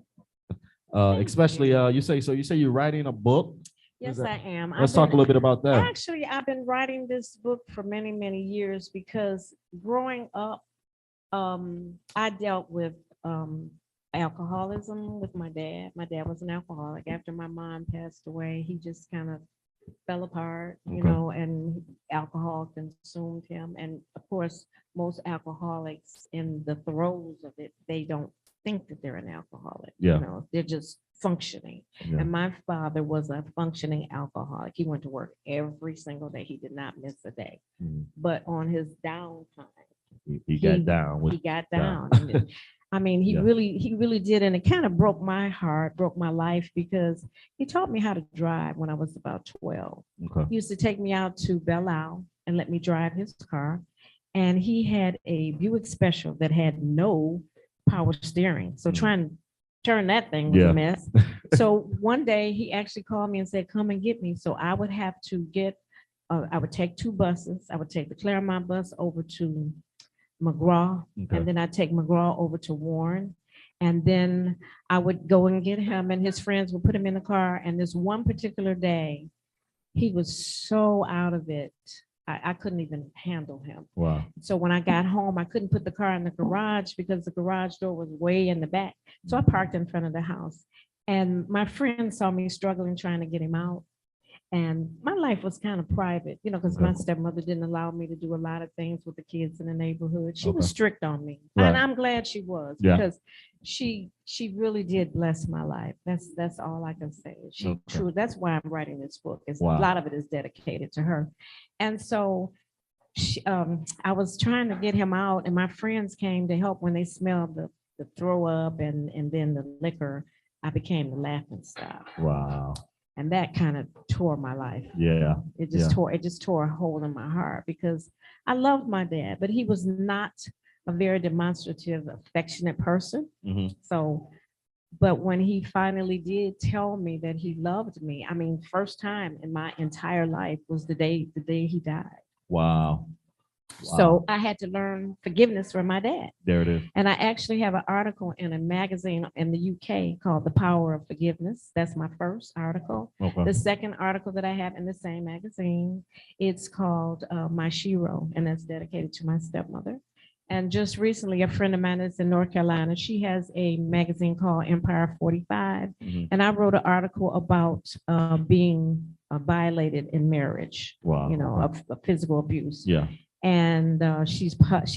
Speaker 5: Especially you say you're writing a book.
Speaker 4: Yes,
Speaker 5: that-
Speaker 4: I am.
Speaker 5: Let's talk a little bit about that.
Speaker 4: Actually, I've been writing this book for many, many years because growing up, I dealt with alcoholism with my dad. My dad was an alcoholic. After my mom passed away, he just kind of fell apart, you
Speaker 5: Okay.
Speaker 4: know, and alcohol consumed him. And of course, most alcoholics in the throes of it, they don't think that they're an alcoholic.
Speaker 5: Yeah.
Speaker 4: You know, they're just functioning.
Speaker 5: Yeah.
Speaker 4: And my father was a functioning alcoholic. He went to work every single day. He did not miss a day.
Speaker 5: Mhm.
Speaker 4: But on his downtime,
Speaker 5: He got down with
Speaker 4: he got
Speaker 5: down.
Speaker 4: down. And I mean, he
Speaker 5: Yeah.
Speaker 4: really did. And it kind of broke my heart, broke my life, because he taught me how to drive when I was about 12.
Speaker 5: okay.
Speaker 4: He used to take me out to Belle Isle and let me drive his car. And he had a Buick Special that had no power steering. So
Speaker 5: Mm.
Speaker 4: trying to turn that thing was
Speaker 5: Yeah.
Speaker 4: a mess. So one day he actually called me and said, come and get me. So I would have to get, I would take 2 buses. I would take the Claremont bus over to McGraw,
Speaker 5: Okay.
Speaker 4: and then I'd take McGraw over to Warren. And then I would go and get him, and his friends would put him in the car. And this one particular day, he was so out of it. I couldn't even handle him.
Speaker 5: Wow.
Speaker 4: So when I got home, I couldn't put the car in the garage because the garage door was way in the back. So I parked in front of the house, and my friend saw me struggling trying to get him out. And my life was kind of private, you know, because my
Speaker 5: Okay.
Speaker 4: stepmother didn't allow me to do a lot of things with the kids in the neighborhood. She was
Speaker 5: Okay.
Speaker 4: strict on me,
Speaker 5: Right.
Speaker 4: and I'm glad she was,
Speaker 5: Yeah.
Speaker 4: because she really did bless my life. That's all I can say. She
Speaker 5: Okay.
Speaker 4: true. That's why I'm writing this book.
Speaker 5: Wow.
Speaker 4: A lot of it is dedicated to her. And so I was trying to get him out, and my friends came to help. When they smelled the throw up and then the liquor, I became the laughing stock.
Speaker 5: Wow.
Speaker 4: And that kind of tore my life.
Speaker 5: Yeah.
Speaker 4: It just
Speaker 5: Yeah.
Speaker 4: tore a hole in my heart because I loved my dad, but he was not a very demonstrative, affectionate person.
Speaker 5: Mhm.
Speaker 4: So, but when he finally did tell me that he loved me, I mean, first time in my entire life was the day he died.
Speaker 5: Wow.
Speaker 4: So I had to learn forgiveness from my dad.
Speaker 5: There it is.
Speaker 4: And I actually have an article in a magazine in the UK called The Power of Forgiveness. That's my first article.
Speaker 5: Okay.
Speaker 4: The second article that I have in the same magazine, it's called My Shiro, and that's dedicated to my stepmother. And just recently, a friend of mine that's in North Carolina, she has a magazine called Empire 45.
Speaker 5: Mhm.
Speaker 4: And I wrote an article about being violated in marriage,
Speaker 5: Wow.
Speaker 4: you know,
Speaker 5: Okay.
Speaker 4: of physical abuse.
Speaker 5: Yeah.
Speaker 4: And she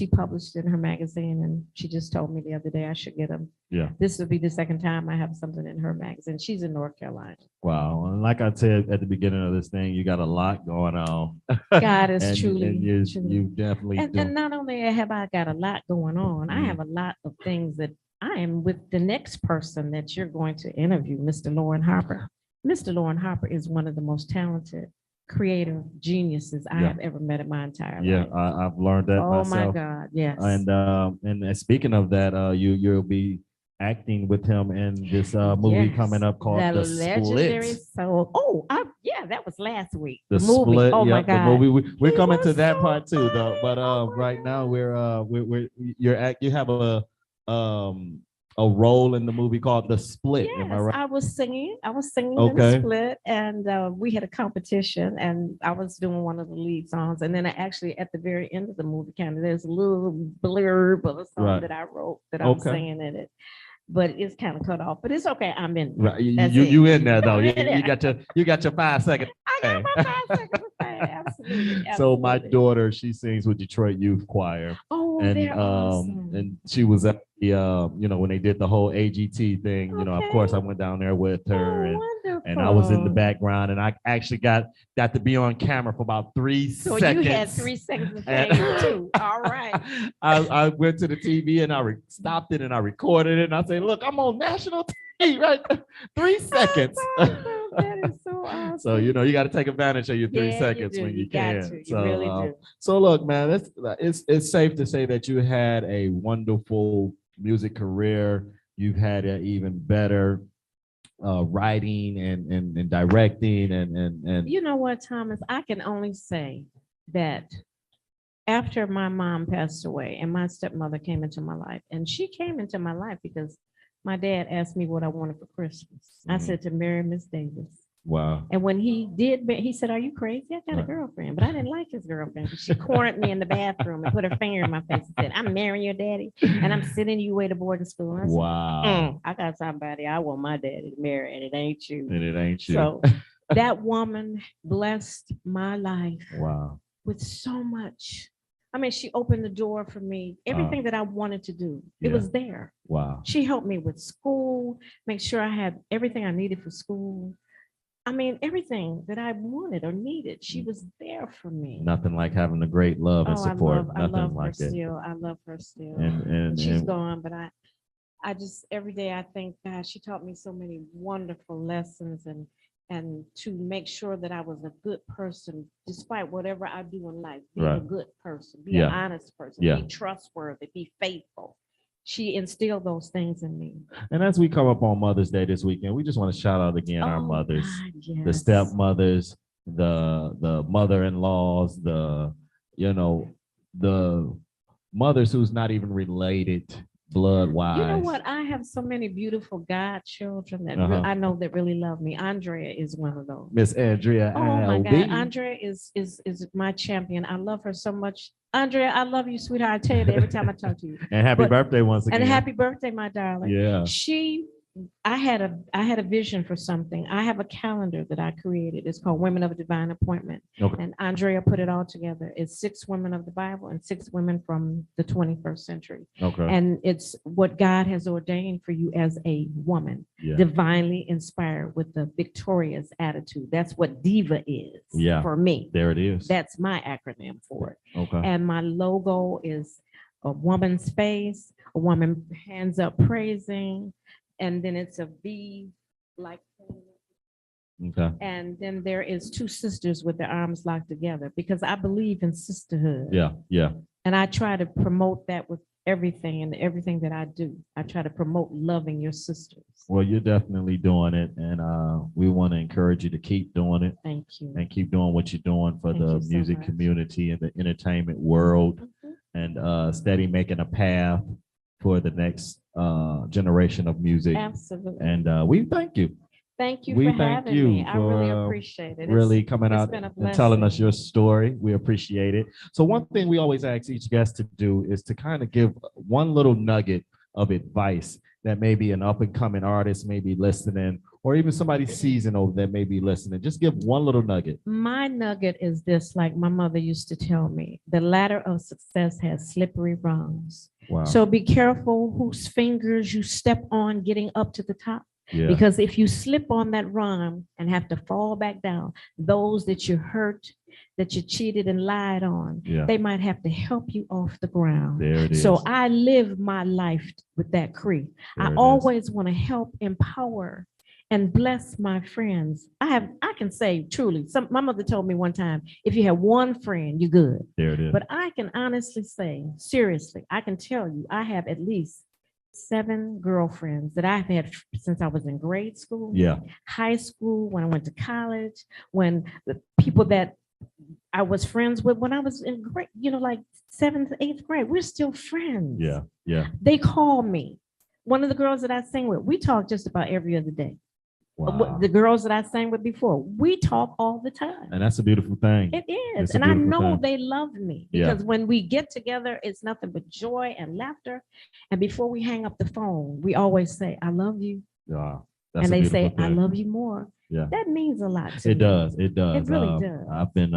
Speaker 4: published in her magazine, and she just told me the other day I should get them.
Speaker 5: Yeah.
Speaker 4: This will be the second time I have something in her magazine. She's in North Carolina.
Speaker 5: Wow. And like I said at the beginning of this thing, you got a lot going on.
Speaker 4: God is
Speaker 5: and,
Speaker 4: truly,
Speaker 5: and you,
Speaker 4: truly.
Speaker 5: you definitely do.
Speaker 4: And not only have I got a lot going on, I
Speaker 5: Mhm.
Speaker 4: have a lot of things that I am with the next person that you're going to interview, Mr. Lauren Harper. Mr. Lauren Harper is one of the most talented, creative geniuses I
Speaker 5: Yeah.
Speaker 4: have ever met in my entire
Speaker 5: Yeah,
Speaker 4: life.
Speaker 5: I've learned that
Speaker 4: Oh
Speaker 5: myself.
Speaker 4: my God, yes.
Speaker 5: And speaking of that, you'll be acting with him in this movie
Speaker 4: Yes,
Speaker 5: coming up called The
Speaker 4: Legendary
Speaker 5: Split.
Speaker 4: Soul. Yeah, that was last week.
Speaker 5: The
Speaker 4: movie.
Speaker 5: Split.
Speaker 4: Oh my
Speaker 5: Yep, the
Speaker 4: God.
Speaker 5: movie. We're
Speaker 4: He
Speaker 5: coming to
Speaker 4: was
Speaker 5: that
Speaker 4: so
Speaker 5: part too, though. But
Speaker 4: funny. Oh my
Speaker 5: right now
Speaker 4: God.
Speaker 5: you have a role in the movie called The Split. Am I
Speaker 4: Yes,
Speaker 5: right?
Speaker 4: I was singing. I was singing in
Speaker 5: Okay.
Speaker 4: the Split, and we had a competition, and I was doing one of the lead songs. And then I actually, at the very end of the movie, kind of there's a little blurb of a song
Speaker 5: Right.
Speaker 4: that I wrote that I'm
Speaker 5: Okay.
Speaker 4: singing in it, but it's kind of cut off. But it's okay. I'm in.
Speaker 5: Right.
Speaker 4: That's
Speaker 5: You
Speaker 4: it.
Speaker 5: in there though.
Speaker 4: I'm
Speaker 5: You,
Speaker 4: in there.
Speaker 5: you got your 5 seconds.
Speaker 4: I got my 5 seconds to say. Absolutely.
Speaker 5: So my
Speaker 4: Absolutely.
Speaker 5: daughter, she sings with Detroit Youth Choir.
Speaker 4: Oh,
Speaker 5: and
Speaker 4: they're awesome.
Speaker 5: and she was at the when they did the whole AGT thing, of course I
Speaker 4: Okay.
Speaker 5: went down there with her,
Speaker 4: Oh,
Speaker 5: and I was in the
Speaker 4: wonderful.
Speaker 5: background, and I actually got to be on camera for about 3
Speaker 4: So
Speaker 5: seconds.
Speaker 4: you had 3 seconds of
Speaker 5: And-
Speaker 4: fame too. All right.
Speaker 5: I went to the TV and I stopped it and I recorded it and I said, look, I'm on national TV right now. 3 seconds.
Speaker 4: That's awesome. That is so awesome.
Speaker 5: So you got to take advantage of your 3
Speaker 4: Yeah,
Speaker 5: seconds
Speaker 4: do.
Speaker 5: when you
Speaker 4: got
Speaker 5: can.
Speaker 4: to. You
Speaker 5: So,
Speaker 4: really do.
Speaker 5: so look, man, it's safe to say that you had a wonderful music career. You've had an even better writing and directing and
Speaker 4: You know what, Thomas? I can only say that after my mom passed away and my stepmother came into my life, and she came into my life because my dad asked me what I wanted for Christmas. I
Speaker 5: Mhm.
Speaker 4: said to marry Miss Davis.
Speaker 5: wow.
Speaker 4: And when he did, he said, "Are you crazy? I got a
Speaker 5: Right.
Speaker 4: girlfriend." But I didn't like his girlfriend. She cornered me in the bathroom and put her finger in my face and said, "I'm marrying your daddy, and I'm sending you away to boarding school." And I said,
Speaker 5: Wow.
Speaker 4: I got somebody I want my daddy to marry, and it ain't you.
Speaker 5: And it ain't you.
Speaker 4: So that woman blessed my life
Speaker 5: Wow.
Speaker 4: with so much. I mean, she opened the door for me. Everything that I wanted to do, it
Speaker 5: yeah.
Speaker 4: was there.
Speaker 5: Wow.
Speaker 4: She helped me with school, make sure I had everything I needed for school. I mean, everything that I wanted or needed, she was there for me.
Speaker 5: Nothing like having a great love and
Speaker 4: Oh,
Speaker 5: support.
Speaker 4: I
Speaker 5: Nothing
Speaker 4: love her
Speaker 5: like it.
Speaker 4: still. I love her still.
Speaker 5: And
Speaker 4: She's
Speaker 5: and
Speaker 4: gone, but I just every day I thank God. She taught me so many wonderful lessons and to make sure that I was a good person, despite whatever I do in life, be a
Speaker 5: Right.
Speaker 4: good person, be
Speaker 5: Yeah.
Speaker 4: an honest person,
Speaker 5: Yeah.
Speaker 4: be trustworthy, be faithful. She instilled those things in me.
Speaker 5: And as we come up on Mother's Day this weekend, we just want to shout out again our
Speaker 4: Oh,
Speaker 5: mothers,
Speaker 4: God,
Speaker 5: the
Speaker 4: yes.
Speaker 5: stepmothers, the mother-in-laws, the mothers who's not even related blood-wise.
Speaker 4: You know what? I have so many beautiful godchildren that
Speaker 5: Uh-huh.
Speaker 4: I know that really love me. Andrea is one of those.
Speaker 5: Miss Andrea.
Speaker 4: Oh my
Speaker 5: LB.
Speaker 4: God, Andrea is my champion. I love her so much. Andrea, I love you, sweetheart. I tell you that every time I talk to you.
Speaker 5: And happy
Speaker 4: But-
Speaker 5: birthday once again.
Speaker 4: And happy birthday, my darling.
Speaker 5: Yeah.
Speaker 4: I had a vision for something. I have a calendar that I created. It's called Women of Divine Appointment.
Speaker 5: Okay.
Speaker 4: And Andrea put it all together. It's 6 women of the Bible and 6 women from the 21st century.
Speaker 5: Okay.
Speaker 4: And it's what God has ordained for you as a woman,
Speaker 5: Yeah.
Speaker 4: divinely inspired with the victorious attitude. That's what diva is
Speaker 5: Yeah.
Speaker 4: for me.
Speaker 5: There it is.
Speaker 4: That's my acronym for it.
Speaker 5: Okay.
Speaker 4: And my logo is a woman's face, a woman hands up praising, and then it's a V like
Speaker 5: Okay.
Speaker 4: And then there is two sisters with their arms locked together because I believe in sisterhood.
Speaker 5: Yeah. Yeah.
Speaker 4: And I try to promote that with everything and everything that I do. I try to promote loving your sisters.
Speaker 5: Well, you're definitely doing it, and we want to encourage you to keep doing it
Speaker 4: Thank you.
Speaker 5: and keep doing what you're doing for
Speaker 4: Thank
Speaker 5: the
Speaker 4: you so
Speaker 5: music
Speaker 4: much.
Speaker 5: community and the entertainment world,
Speaker 4: Mhm.
Speaker 5: and steady making a path for the next generation of music.
Speaker 4: Absolutely.
Speaker 5: And we thank you.
Speaker 4: Thank you
Speaker 5: we
Speaker 4: for
Speaker 5: thank
Speaker 4: having
Speaker 5: you
Speaker 4: me. I really
Speaker 5: for,
Speaker 4: appreciate it.
Speaker 5: Really coming
Speaker 4: it's
Speaker 5: out
Speaker 4: been a
Speaker 5: and telling us
Speaker 4: blessing.
Speaker 5: your story. We appreciate it. So one thing we always ask each guest to do is to kind of give one little nugget of advice that maybe an up and coming artist may be listening, or even somebody seasoned that may be listening. Just give one little nugget.
Speaker 4: My nugget is this, like my mother used to tell me, the ladder of success has slippery rungs.
Speaker 5: Wow.
Speaker 4: So be careful whose fingers you step on getting up to the top.
Speaker 5: Yeah.
Speaker 4: Because if you slip on that rung and have to fall back down, those that you hurt, that you cheated and lied on,
Speaker 5: Yeah.
Speaker 4: they might have to help you off the ground.
Speaker 5: There it is.
Speaker 4: So I live my life with that creed.
Speaker 5: There
Speaker 4: I
Speaker 5: it is.
Speaker 4: always want to help, empower, and bless my friends. I can say truly, my mother told me one time, if you have one friend, you're good.
Speaker 5: There it is.
Speaker 4: But I can honestly say, seriously, I can tell you, I have at least 7 girlfriends that I've had since I was in grade school,
Speaker 5: Yeah.
Speaker 4: high school, when I went to college, when the people that I was friends with when I was in grade, like 7th, 8th grade, we're still friends.
Speaker 5: Yeah. Yeah.
Speaker 4: They call me. One of the girls that I sing with, we talk just about every other day.
Speaker 5: Wow.
Speaker 4: The girls that I sang with before, we talk all the time.
Speaker 5: And that's a beautiful thing.
Speaker 4: It
Speaker 5: It's
Speaker 4: is.
Speaker 5: a
Speaker 4: And I
Speaker 5: beautiful
Speaker 4: know
Speaker 5: thing.
Speaker 4: they love me
Speaker 5: Yeah.
Speaker 4: because when we get together, it's nothing but joy and laughter. And before we hang up the phone, we always say, I love you.
Speaker 5: Yeah. That's
Speaker 4: And
Speaker 5: a
Speaker 4: they say,
Speaker 5: beautiful
Speaker 4: I
Speaker 5: thing.
Speaker 4: love you more.
Speaker 5: Yeah.
Speaker 4: That means a lot to
Speaker 5: It
Speaker 4: me.
Speaker 5: does. It does.
Speaker 4: It really does.
Speaker 5: I've been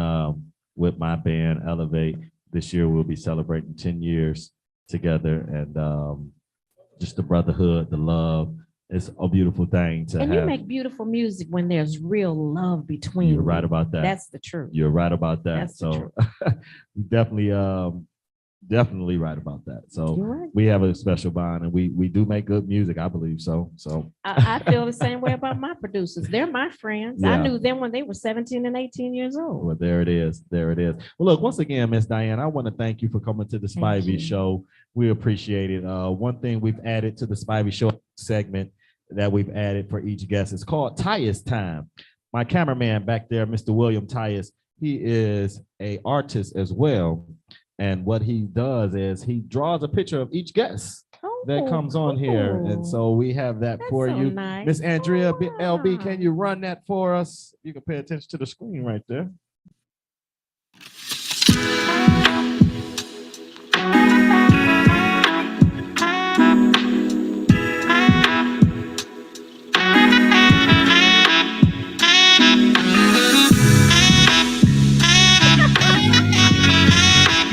Speaker 5: with my band Elevate. This year we'll be celebrating 10 years together, and just the brotherhood, the love. It's a beautiful thing to
Speaker 4: And
Speaker 5: have.
Speaker 4: you make beautiful music when there's real love between
Speaker 5: You're right
Speaker 4: you.
Speaker 5: about that.
Speaker 4: That's the truth.
Speaker 5: You're right about that.
Speaker 4: That's the
Speaker 5: So definitely right about that. So
Speaker 4: You're right.
Speaker 5: we have a special bond, and we do make good music, I believe so. So
Speaker 4: I feel the same way about my producers. They're my friends.
Speaker 5: Yeah.
Speaker 4: I knew them when they were 17 and 18 years old.
Speaker 5: well, there it is. There it is. Well, look, once again, Miss Diane, I want to thank you for coming to the
Speaker 4: Thank
Speaker 5: Spivey
Speaker 4: you.
Speaker 5: Show. We appreciate it. One thing we've added to the Spivey Show segment that we've added for each guest is called Tyus Time. My cameraman back there, Mr. William Tyus, he is an artist as well. And what he does is he draws a picture of each guest that comes on here. And so we have that
Speaker 4: That's
Speaker 5: for
Speaker 4: so
Speaker 5: you.
Speaker 4: nice.
Speaker 5: Miss Andrea LB,
Speaker 4: Ah.
Speaker 5: can you run that for us? You can pay attention to the screen right there.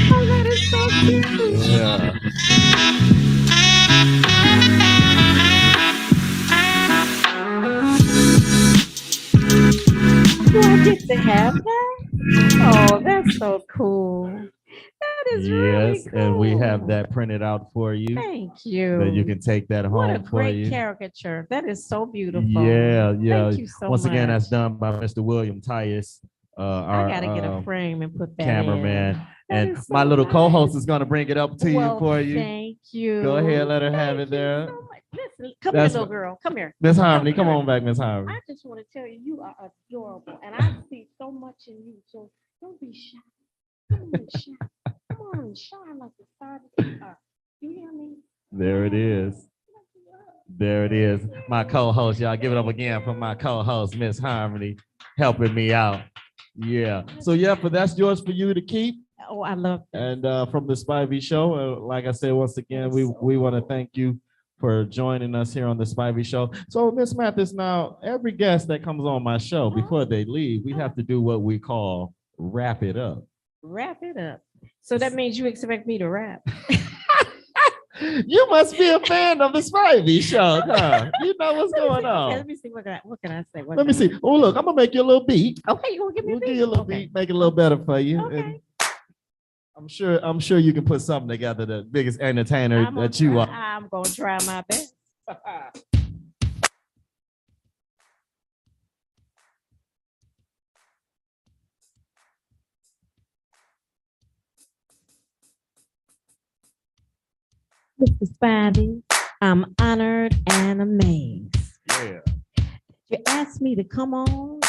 Speaker 4: Oh, that is so cute.
Speaker 5: Yeah.
Speaker 4: Do I get to have that? Oh, that's so cool. That is really
Speaker 5: Yes, and we have
Speaker 4: cool.
Speaker 5: that printed out for you.
Speaker 4: Thank you.
Speaker 5: That you can take that
Speaker 4: What a
Speaker 5: home for
Speaker 4: great
Speaker 5: you.
Speaker 4: caricature. That is so beautiful.
Speaker 5: Yeah, yeah.
Speaker 4: Thank you so
Speaker 5: Once again, that's
Speaker 4: much.
Speaker 5: done by Mr. William Tyus,
Speaker 4: I
Speaker 5: our
Speaker 4: gotta get a frame and put that
Speaker 5: cameraman.
Speaker 4: in. That
Speaker 5: And
Speaker 4: is
Speaker 5: my
Speaker 4: so
Speaker 5: little
Speaker 4: nice.
Speaker 5: co-host is going to bring it up to
Speaker 4: Well,
Speaker 5: you for you.
Speaker 4: Thank you.
Speaker 5: Go ahead, let her have
Speaker 4: Thank
Speaker 5: it there.
Speaker 4: you so much. Listen, come
Speaker 5: That's
Speaker 4: here,
Speaker 5: my-
Speaker 4: little girl. Come here.
Speaker 5: Miss Harmony, come
Speaker 4: here.
Speaker 5: on back, Miss Harmony.
Speaker 4: I just want to tell you, you are adorable, and I see so much in you. So don't be shy. Come on, shine. Come on, shine like the star that you are. You hear me?
Speaker 5: There it is. There it is. My co-host, y'all give it up again for my co-host, Miss Harmony, helping me out. Yeah. So yeah, but that's yours for you to keep.
Speaker 4: Oh, I love that.
Speaker 5: And from the Spivey Show, like I said, once again, we want to thank you for joining us here on the Spivey Show. So Miss Mathis, now every guest that comes on my show, before they leave, we have to do what we call wrap it up.
Speaker 4: Wrap it up. So that means you expect me to rap.
Speaker 5: You must be a fan of the Spivey Show, huh? You know what's going
Speaker 4: Okay,
Speaker 5: on.
Speaker 4: let me see. What can I say? What
Speaker 5: Let me
Speaker 4: can I-
Speaker 5: see. Oh, look, I'm gonna make you a little beat.
Speaker 4: Okay, you gonna give me
Speaker 5: We'll
Speaker 4: a beat?
Speaker 5: give you a little
Speaker 4: Okay.
Speaker 5: beat, make it a little better for you.
Speaker 4: Okay.
Speaker 5: And I'm sure you can put something together. The biggest entertainer that you are.
Speaker 4: I'm gonna try my best. Mr. Spivey, I'm honored and amazed.
Speaker 1: Yeah.
Speaker 4: You asked me to come on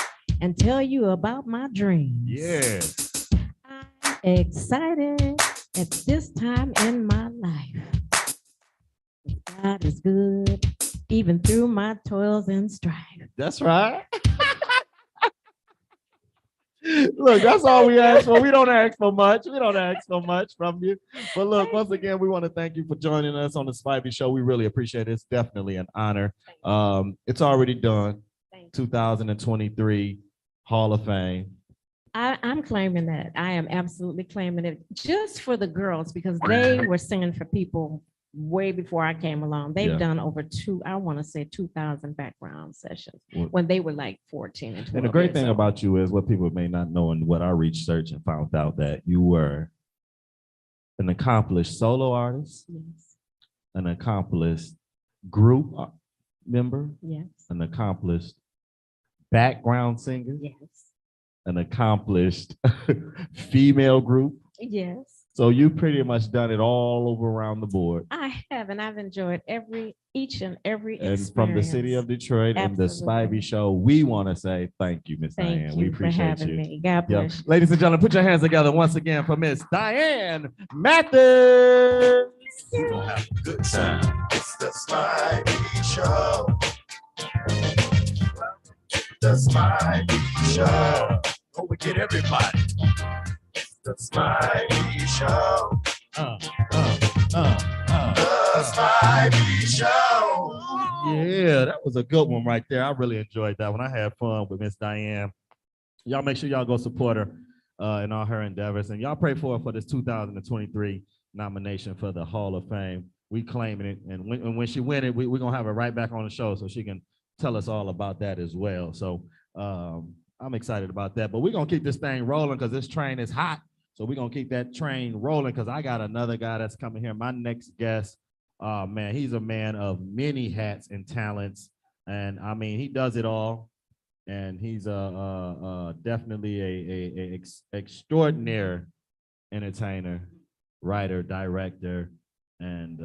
Speaker 4: and tell you about my dreams.
Speaker 1: Yes.
Speaker 4: I'm excited at this time in my life. God is good, even through my toils and strife.
Speaker 5: That's right. Look, that's all we ask for. We don't ask for much. We don't ask for much from you. But look, once again, we want to thank you for joining us on the Spivey Show. We really appreciate it. It's definitely an honor. It's already done.
Speaker 4: Thank you.
Speaker 5: 2023 Hall of Fame.
Speaker 4: I'm claiming that. I am absolutely claiming it just for the girls because they were singing for people way before I came along. They've
Speaker 5: Yeah.
Speaker 4: done over I want to say 2,000 background sessions
Speaker 5: Well-
Speaker 4: when they were like 14 and 12.
Speaker 5: And the great
Speaker 4: years
Speaker 5: thing
Speaker 4: old.
Speaker 5: about you is what people may not know and what I researched and found out that you were an accomplished solo artist,
Speaker 4: Yes,
Speaker 5: an accomplished group member,
Speaker 4: yes,
Speaker 5: an accomplished background singer,
Speaker 4: yes,
Speaker 5: an accomplished female group.
Speaker 4: yes.
Speaker 5: So you pretty much done it all over around the board.
Speaker 4: I have, and I've enjoyed each and every
Speaker 5: And
Speaker 4: experience.
Speaker 5: from the city of Detroit and the
Speaker 4: Absolutely.
Speaker 5: Spivey Show, we want to say thank you, Miss
Speaker 4: Thank
Speaker 5: Diane.
Speaker 4: you
Speaker 5: We
Speaker 4: for
Speaker 5: appreciate
Speaker 4: having
Speaker 5: you.
Speaker 4: me. God
Speaker 5: Yeah.
Speaker 4: bless you.
Speaker 5: Ladies and gentlemen, put your hands together once again for Miss Diane Mathis.
Speaker 3: We gonna have a good time.
Speaker 2: It's the Spivey Show. The Spivey Show.
Speaker 3: Go and get everybody.
Speaker 2: The Spivey Show.
Speaker 5: Uh,
Speaker 2: The Spivey Show.
Speaker 5: Yeah, that was a good one right there. I really enjoyed that one. I had fun with Miss Diane. Y'all make sure y'all go support her in all her endeavors. And y'all pray for her for this 2023 nomination for the Hall of Fame. We claiming it. And when she win it, we're going to have her right back on the show so she can tell us all about that as well. So I'm excited about that. But we're going to keep this thing rolling because this train is hot. So we're going to keep that train rolling because I got another guy that's coming here. My next guest, man, he's a man of many hats and talents. And I mean, he does it all. And he's definitely a extraordinary entertainer, writer, director. And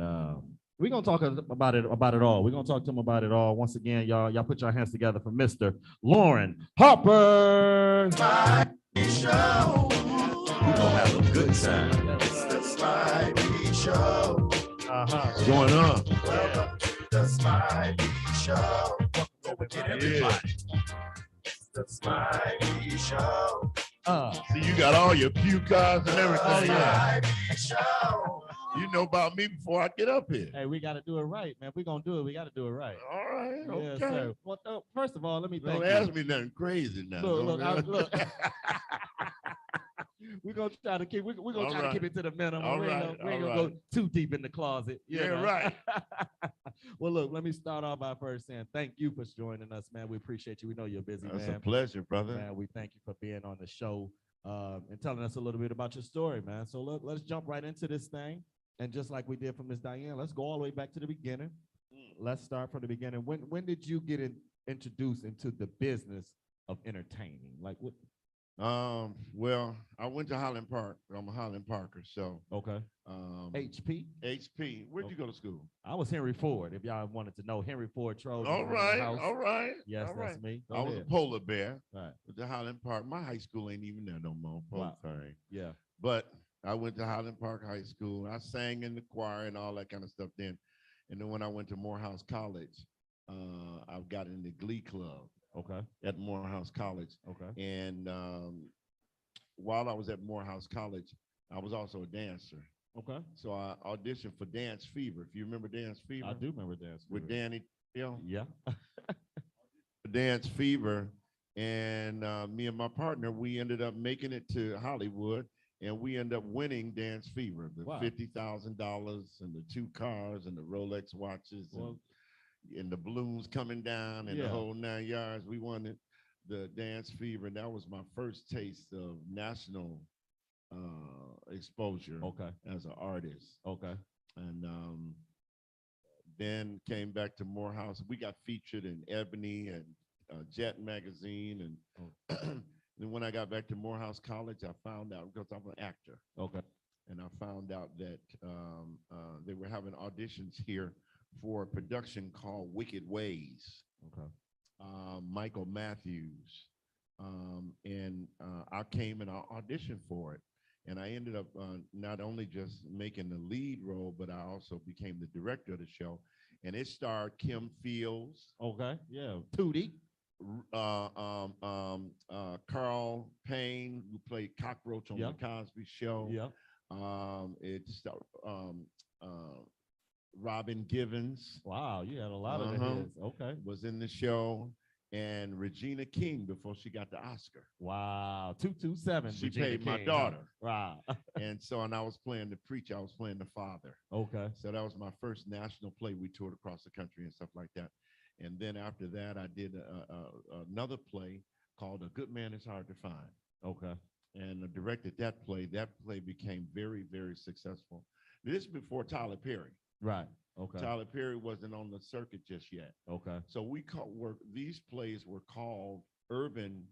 Speaker 5: we're going to talk about it all. We're going to talk to him about it all. Once again, y'all put your hands together for Mr. Lauren Harper.
Speaker 2: Spivey Show.
Speaker 3: We gonna have a good time.
Speaker 2: It's the Spivey Show.
Speaker 3: What's going on?
Speaker 2: Welcome to the Spivey Show.
Speaker 3: Go and get everybody.
Speaker 2: It's the Spivey Show.
Speaker 3: See, you got all your cue cards and everything.
Speaker 2: The Spivey Show.
Speaker 3: You know about me before I get up here.
Speaker 5: Hey, we got to do it right, man. We're going to do it. We got to do it right.
Speaker 3: All right, okay.
Speaker 5: Yes, sir. Well, first of all, let me thank
Speaker 3: Don't
Speaker 5: you.
Speaker 3: ask me nothing crazy now.
Speaker 5: Look,
Speaker 3: Don't-
Speaker 5: look. We're gonna try to keep. We're gonna
Speaker 3: All
Speaker 5: try
Speaker 3: right.
Speaker 5: to keep it to the minimum.
Speaker 3: All
Speaker 5: we ain't
Speaker 3: right,
Speaker 5: gonna, we ain't
Speaker 3: all
Speaker 5: gonna go
Speaker 3: right.
Speaker 5: too deep in the closet. you
Speaker 3: Yeah,
Speaker 5: know?
Speaker 3: right.
Speaker 5: Well, look. Let me start off by first saying thank you for joining us, man. We appreciate you. We know you're a busy
Speaker 3: That's a
Speaker 5: man.
Speaker 3: pleasure, brother.
Speaker 5: Man, we thank you for being on the show and telling us a little bit about your story, man. So look, let's jump right into this thing. And just like we did for Miss Diane, let's go all the way back to the beginning. Let's start from the beginning. When did you get introduced into the business of entertaining? Like what?
Speaker 3: Well, I went to Highland Park. I'm a Highland Parker, so
Speaker 5: Okay. HP.
Speaker 3: HP. Where'd you go to school?
Speaker 5: I was Henry Ford. If y'all wanted to know, Henry Ford Trojan.
Speaker 3: All
Speaker 5: was in the
Speaker 3: right,
Speaker 5: house.
Speaker 3: all right.
Speaker 5: Yes,
Speaker 3: all
Speaker 5: that's
Speaker 3: right.
Speaker 5: me. Go
Speaker 3: I was a
Speaker 5: ahead.
Speaker 3: polar bear
Speaker 5: Right.
Speaker 3: with the Highland Park. My high school ain't even there no more. Poor
Speaker 5: Wow.
Speaker 3: thing.
Speaker 5: Yeah.
Speaker 3: But I went to Highland Park High School. I sang in the choir and all that kind of stuff then. And then when I went to Morehouse College, I got in the Glee Club
Speaker 5: Okay.
Speaker 3: at Morehouse College.
Speaker 5: Okay.
Speaker 3: And while I was at Morehouse College, I was also a dancer.
Speaker 5: Okay.
Speaker 3: So I auditioned for Dance Fever. If you remember Dance Fever,
Speaker 5: I do remember dance
Speaker 3: with
Speaker 5: Fever.
Speaker 3: Danny,
Speaker 5: Yeah.
Speaker 3: Dance Fever, and me and my partner, we ended up making it to Hollywood, and we ended up winning Dance Fever, the
Speaker 5: Wow.
Speaker 3: $50,000 and the 2 cars and the Rolex watches
Speaker 5: Well,
Speaker 3: and the balloons coming down and
Speaker 5: Yeah.
Speaker 3: the whole 9 yards. We won it, the Dance Fever, and that was my first taste of national exposure
Speaker 5: okay.
Speaker 3: as an artist.
Speaker 5: Okay.
Speaker 3: And then came back to Morehouse. We got featured in Ebony and Jet magazine, and
Speaker 5: Oh.
Speaker 3: then when I got back to Morehouse College, I found out because I'm an actor,
Speaker 5: Okay.
Speaker 3: and I found out that they were having auditions here for a production called Wicked Ways.
Speaker 5: Okay.
Speaker 3: Michael Matthews, and I came and I auditioned for it. And I ended up not only just making the lead role, but I also became the director of the show. And it starred Kim Fields,
Speaker 5: Okay. Yeah. Tootie.
Speaker 3: Carl Payne, who played Cockroach on
Speaker 5: Yep.
Speaker 3: the Cosby Show.
Speaker 5: Yeah.
Speaker 3: It's Robin Givens
Speaker 5: Wow. You had a lot of the
Speaker 3: Uh-huh.
Speaker 5: hits. Okay.
Speaker 3: was in the show, and Regina King before she got the Oscar.
Speaker 5: Wow. 227.
Speaker 3: She
Speaker 5: Regina
Speaker 3: played my
Speaker 5: King,
Speaker 3: daughter.
Speaker 5: Huh? Wow.
Speaker 3: And I was playing the preacher, I was playing the father.
Speaker 5: Okay.
Speaker 3: So that was my first national play. We toured across the country and stuff like that. And then after that, I did another play called A Good Man Is Hard to Find.
Speaker 5: Okay.
Speaker 3: And I directed that play. That play became very, very successful. This is before Tyler Perry.
Speaker 5: Right. Okay.
Speaker 3: Tyler Perry wasn't on the circuit just yet.
Speaker 5: Okay.
Speaker 3: So these plays were called urban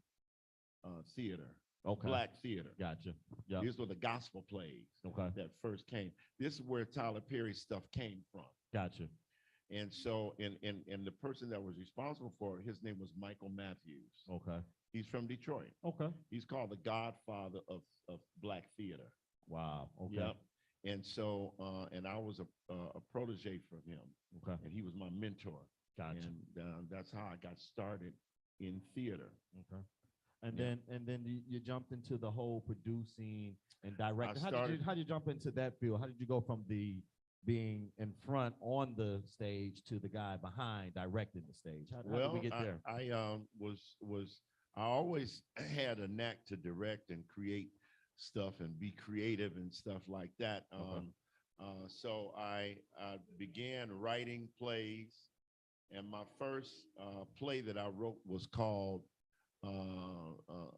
Speaker 3: theater,
Speaker 5: Okay.
Speaker 3: black theater.
Speaker 5: Gotcha. Yeah.
Speaker 3: These were the gospel plays
Speaker 5: Okay.
Speaker 3: that first came. This is where Tyler Perry stuff came from.
Speaker 5: Gotcha.
Speaker 3: And so, and the person that was responsible for it, his name was Michael Matthews.
Speaker 5: Okay.
Speaker 3: He's from Detroit.
Speaker 5: Okay.
Speaker 3: He's called the godfather of black theater.
Speaker 5: Wow. Okay.
Speaker 3: Yep. And so, and I was a protege for him,
Speaker 5: Okay.
Speaker 3: and he was my mentor.
Speaker 5: Gotcha.
Speaker 3: And that's how I got started in theater.
Speaker 5: Okay. And
Speaker 3: Yeah.
Speaker 5: then you jumped into the whole producing and directing.
Speaker 3: started-
Speaker 5: How did you jump into that field? How did you go from the being in front on the stage to the guy behind directing the stage? How did we get there?
Speaker 3: I always had a knack to direct and create stuff and be creative and stuff like that.
Speaker 5: Okay.
Speaker 3: So I began writing plays, and my first play that I wrote was called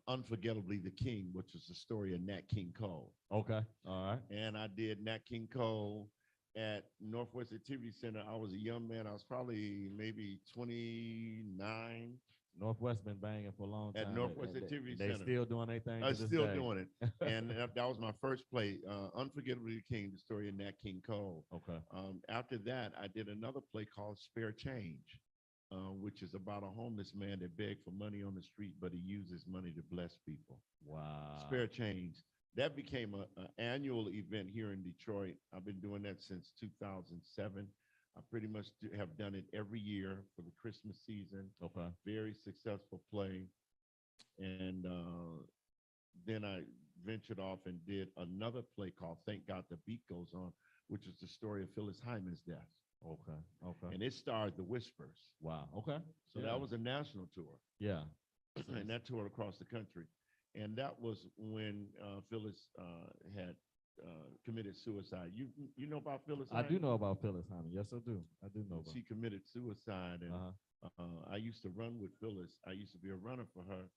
Speaker 3: Unforgettably the King, which is the story of Nat King Cole.
Speaker 5: Okay. All right.
Speaker 3: And I did Nat King Cole at Northwest Activity Center. I was a young man. I was probably maybe 29.
Speaker 5: Northwest been banging for a long time.
Speaker 3: At Northwest Activity
Speaker 5: They
Speaker 3: Center.
Speaker 5: still doing their thing.
Speaker 3: I'm still doing it. And that was my first play, Unforgettably the King, the story of Nat King Cole.
Speaker 5: Okay.
Speaker 3: After that, I did another play called Spare Change, which is about a homeless man that begged for money on the street, but he uses money to bless people.
Speaker 5: Wow.
Speaker 3: Spare Change. That became an annual event here in Detroit. I've been doing that since 2007. I pretty much have done it every year for the Christmas season.
Speaker 5: Okay.
Speaker 3: Very successful play. And then I ventured off and did another play called Thank God the Beat Goes On, which is the story of Phyllis Hyman's death.
Speaker 5: Okay. Okay.
Speaker 3: And it starred the Whispers.
Speaker 5: Wow. Okay.
Speaker 3: So
Speaker 5: Yeah.
Speaker 3: that was a national tour.
Speaker 5: Yeah.
Speaker 3: And that toured across the country. And that was when Phyllis had committed suicide. You know about Phyllis
Speaker 5: I
Speaker 3: Hyman?
Speaker 5: do know about Phyllis Hyman. Yes, I do. I do know about.
Speaker 3: She committed suicide, and
Speaker 5: Uh-huh.
Speaker 3: I used to run with Phyllis. I used to be a runner for her,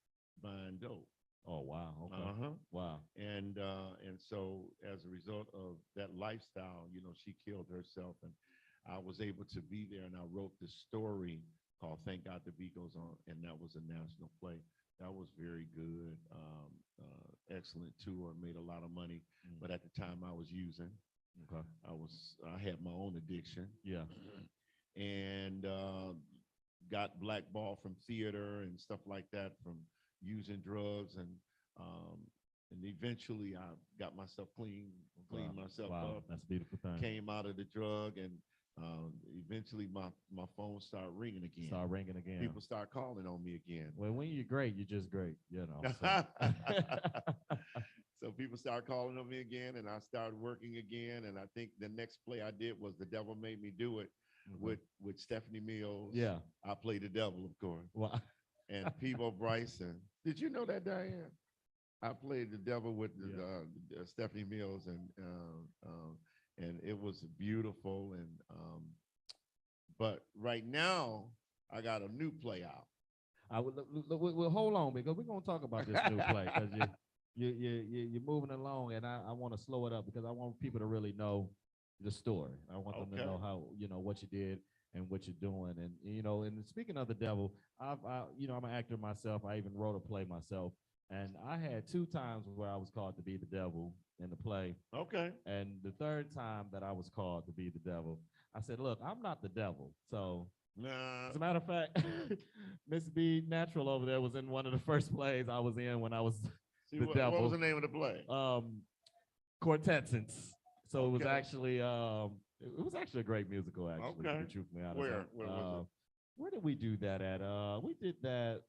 Speaker 3: buying dope.
Speaker 5: Oh wow. Okay.
Speaker 3: Uh-huh.
Speaker 5: Wow.
Speaker 3: And so as a result of that lifestyle, she killed herself, and I was able to be there, and I wrote this story called Thank God the Beat Goes On, and that was a national play. That was very good, excellent tour, made a lot of money, but at the time I was using.
Speaker 5: Okay.
Speaker 3: I had my own addiction.
Speaker 5: Yeah.
Speaker 3: And got blackballed from theater and stuff like that, from using drugs, and eventually I got myself cleaned myself
Speaker 5: Wow.
Speaker 3: up,
Speaker 5: That's a beautiful thing.
Speaker 3: came out of the drug, and eventually my phone started ringing again.
Speaker 5: Start ringing again.
Speaker 3: People start calling on me again.
Speaker 5: Well, when you're great, you're just great. You know. So.
Speaker 3: So people started calling on me again, and I started working again. And I think the next play I did was The Devil Made Me Do It with Stephanie Mills.
Speaker 5: Yeah.
Speaker 3: I played the devil, of course.
Speaker 5: Well,
Speaker 3: And Peebo Bryson. Did you know that, Diane? I played the devil with Stephanie Mills, and it was beautiful. And but right now I got a new play out.
Speaker 5: well, hold on, because we're gonna talk about this new play, because you're moving along, and I want to slow it up because I want people to really know the story. I want them to
Speaker 3: Okay.
Speaker 5: know how what you did and what you're doing, and and speaking of the devil, I'm an actor myself. I even wrote a play myself, And I had 2 times where I was called to be the devil in the play.
Speaker 3: Okay.
Speaker 5: And the third time that I was called to be the devil, I said, look, I'm not the devil. So
Speaker 3: Nah.
Speaker 5: as a matter of fact, Miss B Natural over there was in one of the first plays I was in when I was
Speaker 3: See,
Speaker 5: the
Speaker 3: what was
Speaker 5: devil.
Speaker 3: the name of the play?
Speaker 5: Quartetsence. So it was
Speaker 3: Okay.
Speaker 5: actually a great musical, actually, to
Speaker 3: Okay.
Speaker 5: be truthfully honest.
Speaker 3: Where was it?
Speaker 5: Where did we do that at? We did that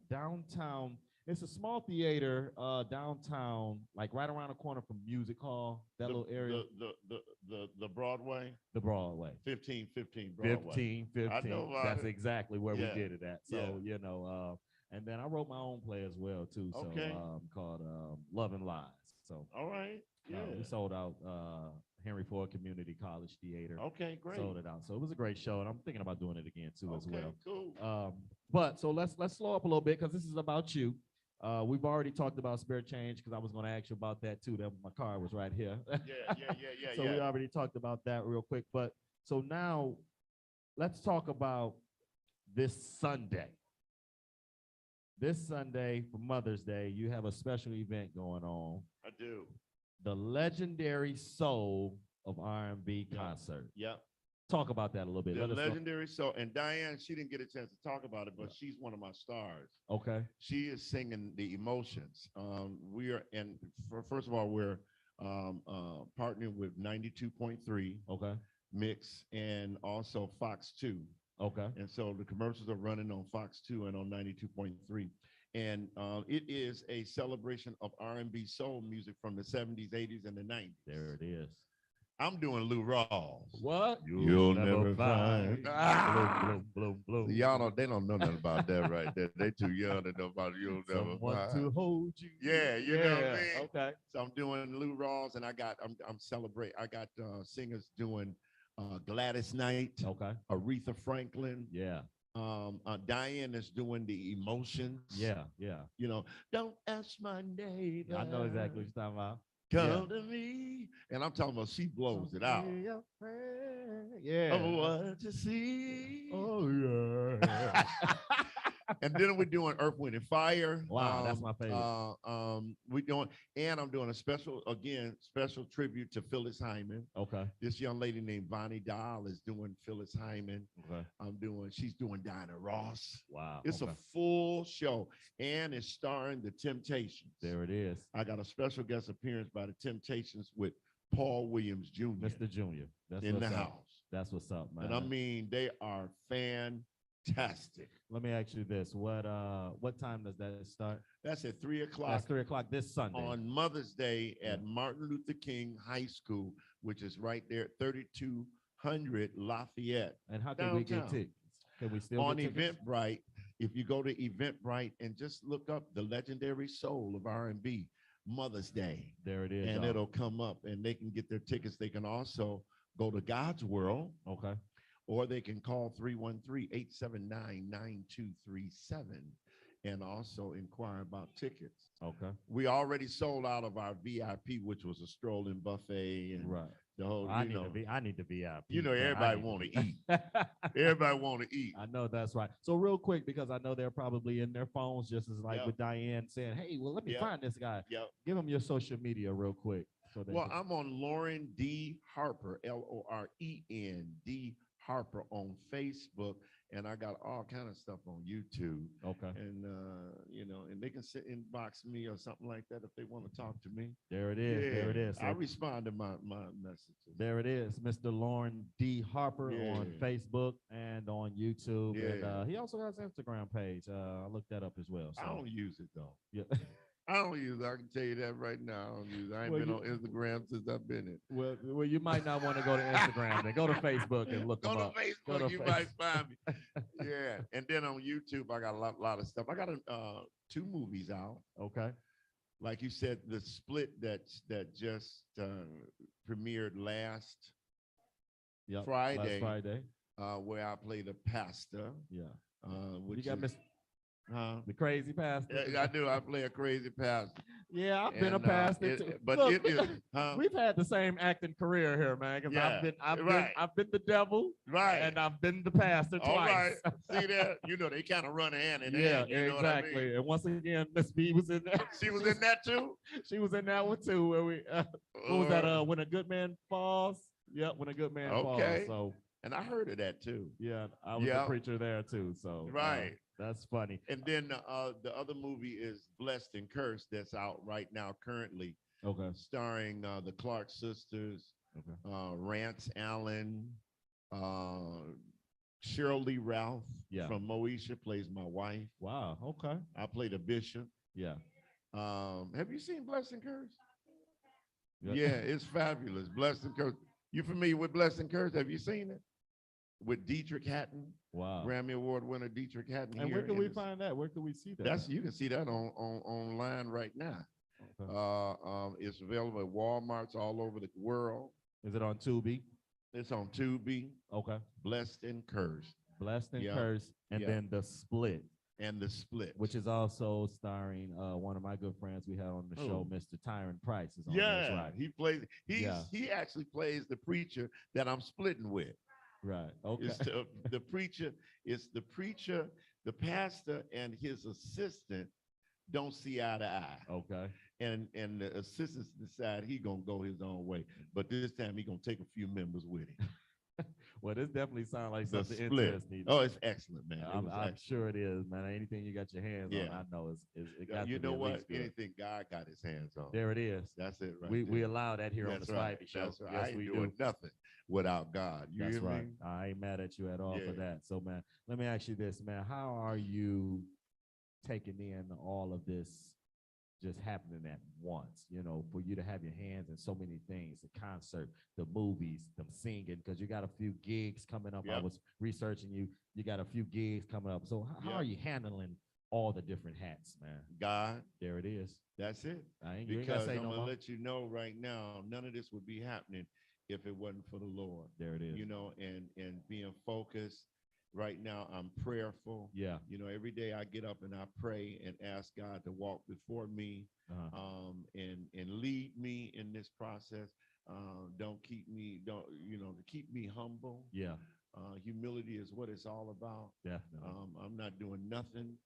Speaker 5: downtown. It's a small theater downtown, like right around the corner from Music Hall, that little area.
Speaker 3: The Broadway,
Speaker 5: The Broadway.
Speaker 3: 1515 Broadway.
Speaker 5: 15.
Speaker 3: I know about
Speaker 5: That's
Speaker 3: it.
Speaker 5: exactly where
Speaker 3: Yeah.
Speaker 5: we did it at. So, and then I wrote my own play as well, too. So
Speaker 3: Okay.
Speaker 5: called Love and Lies. So
Speaker 3: All right. Yeah.
Speaker 5: we sold out Henry Ford Community College Theater.
Speaker 3: Okay, great.
Speaker 5: Sold it out. So it was a great show, and I'm thinking about doing it again too as
Speaker 3: Okay,
Speaker 5: well.
Speaker 3: cool.
Speaker 5: But so let's slow up a little bit because this is about you. We've already talked about spirit change because I was going to ask you about that too. That my car was right here.
Speaker 3: Yeah.
Speaker 5: So we already talked about that real quick. But so now let's talk about this Sunday. This Sunday for Mother's Day, you have a special event going on.
Speaker 3: I do.
Speaker 5: The Legendary Soul of R&B
Speaker 3: Yeah.
Speaker 5: concert.
Speaker 3: Yep.
Speaker 5: Talk about that a little bit.
Speaker 3: The
Speaker 5: Let us know.
Speaker 3: legendary soul. And Diane, she didn't get a chance to talk about it, but she's one of my stars.
Speaker 5: Okay.
Speaker 3: She is singing the emotions. We are, and first of all, we're partnering with 92.3
Speaker 5: Okay.
Speaker 3: Mix and also Fox 2.
Speaker 5: Okay.
Speaker 3: And so the commercials are running on Fox 2 and on 92.3. And it is a celebration of R&B soul music from the 70s, 80s, and the 90s.
Speaker 5: There it is.
Speaker 3: I'm doing Lou Rawls.
Speaker 5: What?
Speaker 3: You'll never find.
Speaker 5: Bloom, bloom, bloom.
Speaker 3: Y'all know they don't know nothing about that right there. They too young to know about you'll never
Speaker 5: Someone
Speaker 3: find.
Speaker 5: to hold you.
Speaker 3: Yeah, you know what I mean?
Speaker 5: Okay.
Speaker 3: So I'm doing Lou Rawls, and I'm celebrating. I got singers doing Gladys Knight,
Speaker 5: Okay.
Speaker 3: Aretha Franklin.
Speaker 5: Yeah.
Speaker 3: Diane is doing the emotions.
Speaker 5: Yeah.
Speaker 3: You know, don't ask my neighbor.
Speaker 5: I know exactly what you're talking about.
Speaker 3: Come to me. And I'm talking about she blows it out.
Speaker 5: Yeah.
Speaker 3: Oh, what you see.
Speaker 5: Oh, yeah.
Speaker 3: And then we're doing Earth, Wind, and Fire.
Speaker 5: Wow, that's my favorite.
Speaker 3: We're doing, and I'm doing a special tribute to Phyllis Hyman.
Speaker 5: Okay.
Speaker 3: This young lady named Bonnie Dahl is doing Phyllis Hyman.
Speaker 5: Okay.
Speaker 3: She's doing Diana Ross.
Speaker 5: Wow.
Speaker 3: It's
Speaker 5: okay.
Speaker 3: a full show, and it's starring the Temptations.
Speaker 5: There it is.
Speaker 3: I got a special guest appearance by the Temptations with Paul Williams Jr.
Speaker 5: Mr. Junior. That's
Speaker 3: in
Speaker 5: what's
Speaker 3: the
Speaker 5: up.
Speaker 3: house.
Speaker 5: That's what's up, man.
Speaker 3: And I mean, they are fantastic.
Speaker 5: Let me ask you this: what time does that start?
Speaker 3: That's at 3 o'clock.
Speaker 5: That's 3 o'clock this Sunday.
Speaker 3: On Mother's Day at
Speaker 5: Yeah.
Speaker 3: Martin Luther King High School, which is right there at 3200 Lafayette.
Speaker 5: And how can we get
Speaker 3: downtown.
Speaker 5: tickets? Can we still
Speaker 3: On
Speaker 5: get tickets?
Speaker 3: Eventbrite, if you go to Eventbrite and just look up the legendary soul of R&B, Mother's Day,
Speaker 5: There it is.
Speaker 3: and
Speaker 5: y'all.
Speaker 3: it'll come up and they can get their tickets. They can also go to God's World,
Speaker 5: Okay.
Speaker 3: or they can call 313-879-9237 and also inquire about tickets.
Speaker 5: Okay.
Speaker 3: We already sold out of our VIP, which was a strolling buffet and
Speaker 5: Right.
Speaker 3: the whole,
Speaker 5: I
Speaker 3: you
Speaker 5: need
Speaker 3: know,
Speaker 5: to be. I need to be out.
Speaker 3: you know, everybody want to eat. Everybody want to eat.
Speaker 5: I know that's right. So real quick, because I know they're probably in their phones, just as like
Speaker 3: Yeah.
Speaker 5: with Diane saying, "Hey, well, let me
Speaker 3: Yeah.
Speaker 5: find this guy."
Speaker 3: Yep.
Speaker 5: Give them your social media real quick. So they
Speaker 3: Well,
Speaker 5: can-
Speaker 3: I'm on Lauren D. Harper, Loren D. Harper on Facebook, and I got all kind of stuff on YouTube.
Speaker 5: okay.
Speaker 3: And you know, and they can sit inbox me or something like that if they want to talk to me.
Speaker 5: There it is. There it
Speaker 3: Yeah,
Speaker 5: is.
Speaker 3: I
Speaker 5: So
Speaker 3: respond to my messages.
Speaker 5: there it is, Mr. Lauren D. Harper on
Speaker 3: Yeah.
Speaker 5: Facebook and on YouTube.
Speaker 3: Yeah.
Speaker 5: And he also has an Instagram page. I looked that up as well. So
Speaker 3: I don't use it though.
Speaker 5: yeah.
Speaker 3: I don't use it. I can tell you that right now. I don't use it. I ain't
Speaker 5: Well,
Speaker 3: been
Speaker 5: you-
Speaker 3: on Instagram since I've been in.
Speaker 5: well, you might not want to go to Instagram. Then go to Facebook and look
Speaker 3: Go
Speaker 5: them
Speaker 3: to
Speaker 5: up.
Speaker 3: Facebook,
Speaker 5: Go to
Speaker 3: you
Speaker 5: Face-
Speaker 3: might find me. Yeah, and then on YouTube, I got a lot of stuff. I got 2 movies out.
Speaker 5: Okay.
Speaker 3: Like you said, the split that just premiered last
Speaker 5: Yep.
Speaker 3: Friday.
Speaker 5: Last Friday.
Speaker 3: Where I played a pastor.
Speaker 5: Yeah.
Speaker 3: Which
Speaker 5: You got
Speaker 3: is,
Speaker 5: Miss
Speaker 3: huh?
Speaker 5: the crazy pastor.
Speaker 3: Yeah, I do. I play a crazy pastor.
Speaker 5: Yeah, I've been a
Speaker 3: And,
Speaker 5: pastor too.
Speaker 3: but
Speaker 5: Look,
Speaker 3: it is, huh?
Speaker 5: we've had the same acting career here, man. Because
Speaker 3: Yeah, right.
Speaker 5: I've been the devil,
Speaker 3: Right.
Speaker 5: and I've been the pastor
Speaker 3: All right.
Speaker 5: twice.
Speaker 3: See there? You know, they kind of run hand in
Speaker 5: Yeah,
Speaker 3: hand. You know
Speaker 5: exactly.
Speaker 3: what I mean?
Speaker 5: And once again, Miss B was in there.
Speaker 3: She was in that too?
Speaker 5: She was in that one too. Where we, what was that? When a good man falls. Yep, when a good man
Speaker 3: Okay.
Speaker 5: falls. So
Speaker 3: And I heard of that too.
Speaker 5: yeah, I was the
Speaker 3: Yeah.
Speaker 5: preacher there too. So
Speaker 3: Right.
Speaker 5: that's funny.
Speaker 3: And then the other movie is Blessed and Cursed that's out right now currently,
Speaker 5: Okay.
Speaker 3: starring the Clark sisters,
Speaker 5: Okay.
Speaker 3: Rance Allen, Cheryl Lee Ralph
Speaker 5: Yeah.
Speaker 3: from Moesha plays my wife.
Speaker 5: Wow. Okay.
Speaker 3: I play the bishop.
Speaker 5: Yeah.
Speaker 3: Have you seen Blessed and Cursed?
Speaker 5: Yeah.
Speaker 3: Yeah, it's fabulous. Blessed and Cursed. You familiar with Blessed and Cursed? Have you seen it? With Dietrich Hatton,
Speaker 5: Wow.
Speaker 3: Grammy Award winner Dietrich Hatton.
Speaker 5: And
Speaker 3: here
Speaker 5: where can
Speaker 3: in
Speaker 5: we
Speaker 3: the-
Speaker 5: find that? Where can we see that?
Speaker 3: That's you can see that on online right now.
Speaker 5: Okay.
Speaker 3: It's available at Walmarts all over the world.
Speaker 5: Is it on Tubi?
Speaker 3: It's on Tubi.
Speaker 5: Okay.
Speaker 3: Blessed and Cursed,
Speaker 5: Blessed and
Speaker 3: Yeah.
Speaker 5: Cursed, and
Speaker 3: Yeah.
Speaker 5: then The Split,
Speaker 3: and The Split,
Speaker 5: which is also starring one of my good friends we had on the show,
Speaker 3: Oh.
Speaker 5: Mr. Tyron Price. Is on there,
Speaker 3: yeah,
Speaker 5: right.
Speaker 3: he plays.
Speaker 5: Yeah.
Speaker 3: He actually plays the preacher that I'm splitting with.
Speaker 5: Right. Okay.
Speaker 3: It's the preacher. It's the preacher, the pastor, and his assistant don't see eye to eye.
Speaker 5: Okay.
Speaker 3: And the assistants decide he gonna go his own way, but this time he gonna take a few members with him.
Speaker 5: Well, this definitely sounds like
Speaker 3: The
Speaker 5: something
Speaker 3: Split.
Speaker 5: interesting.
Speaker 3: Oh, it's excellent, man. It
Speaker 5: I'm,
Speaker 3: was
Speaker 5: I'm
Speaker 3: excellent.
Speaker 5: sure it is, man. Anything you got your hands on,
Speaker 3: Yeah.
Speaker 5: I know it got
Speaker 3: You
Speaker 5: to be
Speaker 3: know
Speaker 5: at
Speaker 3: what?
Speaker 5: least good.
Speaker 3: Anything God got his hands on.
Speaker 5: There it is.
Speaker 3: That's it, right?
Speaker 5: we
Speaker 3: there.
Speaker 5: allow that here on the
Speaker 3: That's right.
Speaker 5: Spivey Show.
Speaker 3: That's right.
Speaker 5: Yes,
Speaker 3: I ain't
Speaker 5: we
Speaker 3: doing
Speaker 5: do.
Speaker 3: nothing without God. You
Speaker 5: That's
Speaker 3: hear
Speaker 5: right.
Speaker 3: me?
Speaker 5: I ain't mad at you at all for
Speaker 3: Yeah.
Speaker 5: that. So, man, let me ask you this, man. How are you taking in all of this just happening at once? You know, for you to have your hands in so many things, the concert, the movies, them singing, because you got a few gigs coming up. I
Speaker 3: Yep.
Speaker 5: was researching you. You got a few gigs coming up. So how
Speaker 3: Yep.
Speaker 5: are you handling all the different hats, man?
Speaker 3: God,
Speaker 5: There it is.
Speaker 3: that's it.
Speaker 5: You ain't gotta
Speaker 3: Because
Speaker 5: say
Speaker 3: I'm
Speaker 5: no
Speaker 3: gonna
Speaker 5: more.
Speaker 3: let you know right now, none of this would be happening if it wasn't for the Lord.
Speaker 5: There it is.
Speaker 3: You know, and being focused. Right now, I'm prayerful.
Speaker 5: Yeah.
Speaker 3: You know, every day I get up and I pray and ask God to walk before me, and lead me in this process. Don't keep me, to keep me humble.
Speaker 5: Yeah.
Speaker 3: Humility is what it's all about.
Speaker 5: Definitely.
Speaker 3: I'm not doing nothing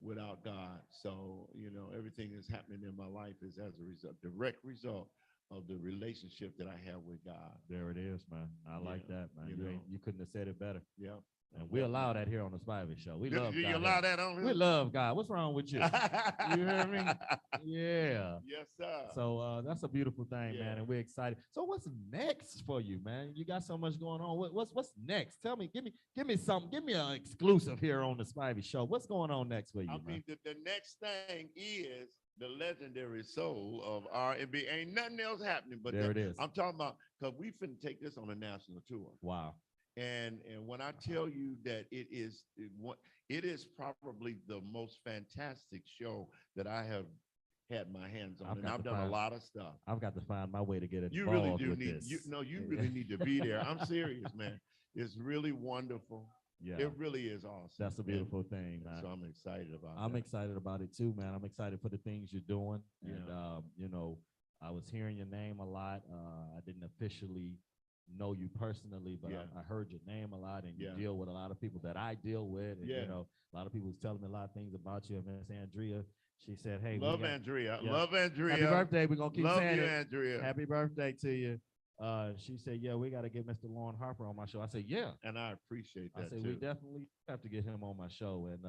Speaker 3: without God. So, everything that's happening in my life is as a direct result of the relationship that I have with God.
Speaker 5: There it is, man. I like
Speaker 3: Yeah,
Speaker 5: that, man.
Speaker 3: you
Speaker 5: You,
Speaker 3: know.
Speaker 5: you couldn't have said it better.
Speaker 3: Yeah.
Speaker 5: And we allow that here on the Spivey Show. We love
Speaker 3: You
Speaker 5: God.
Speaker 3: allow
Speaker 5: here.
Speaker 3: that on
Speaker 5: We
Speaker 3: here?
Speaker 5: love God. What's wrong with you? You hear me? Yeah.
Speaker 3: Yes, sir.
Speaker 5: So that's a beautiful thing,
Speaker 3: Yeah.
Speaker 5: man, and we're excited. So what's next for you, man? You got so much going on. What's next? Tell me, give me something. Give me an exclusive here on the Spivey Show. What's going on next for you,
Speaker 3: I
Speaker 5: man?
Speaker 3: mean, the next thing is the legendary soul of R&B. Ain't nothing else happening, but
Speaker 5: There it is.
Speaker 3: I'm talking about, because we finna take this on a national tour.
Speaker 5: Wow.
Speaker 3: And when I tell you that it is probably the most fantastic show that I have had my hands on. And I've done a lot of stuff.
Speaker 5: I've got to find my way to get involved
Speaker 3: You really do
Speaker 5: with
Speaker 3: need,
Speaker 5: this.
Speaker 3: you really need to be there. I'm serious, man. It's really wonderful.
Speaker 5: Yeah.
Speaker 3: It really is awesome.
Speaker 5: That's a beautiful thing, man.
Speaker 3: So I'm excited about
Speaker 5: I'm
Speaker 3: that.
Speaker 5: excited about it too, man. I'm excited for the things you're doing.
Speaker 3: Yeah.
Speaker 5: And I was hearing your name a lot. I didn't officially know you personally, but
Speaker 3: Yeah.
Speaker 5: I heard your name a lot, and you
Speaker 3: Yeah.
Speaker 5: deal with a lot of people that I deal with. And
Speaker 3: Yeah.
Speaker 5: a lot of people was telling me a lot of things about you. And Miss Andrea, she said, "Hey,
Speaker 3: Love Andrea.
Speaker 5: Yeah.
Speaker 3: Love Andrea.
Speaker 5: happy birthday. We're gonna keep
Speaker 3: Love
Speaker 5: saying
Speaker 3: you,
Speaker 5: it.
Speaker 3: Andrea.
Speaker 5: Happy birthday to you." She said, "Yeah, we got to get Mr. Lauren Harper on my show." I said, "Yeah."
Speaker 3: And I appreciate
Speaker 5: I
Speaker 3: that
Speaker 5: said,
Speaker 3: too.
Speaker 5: we definitely have to get him on my show. And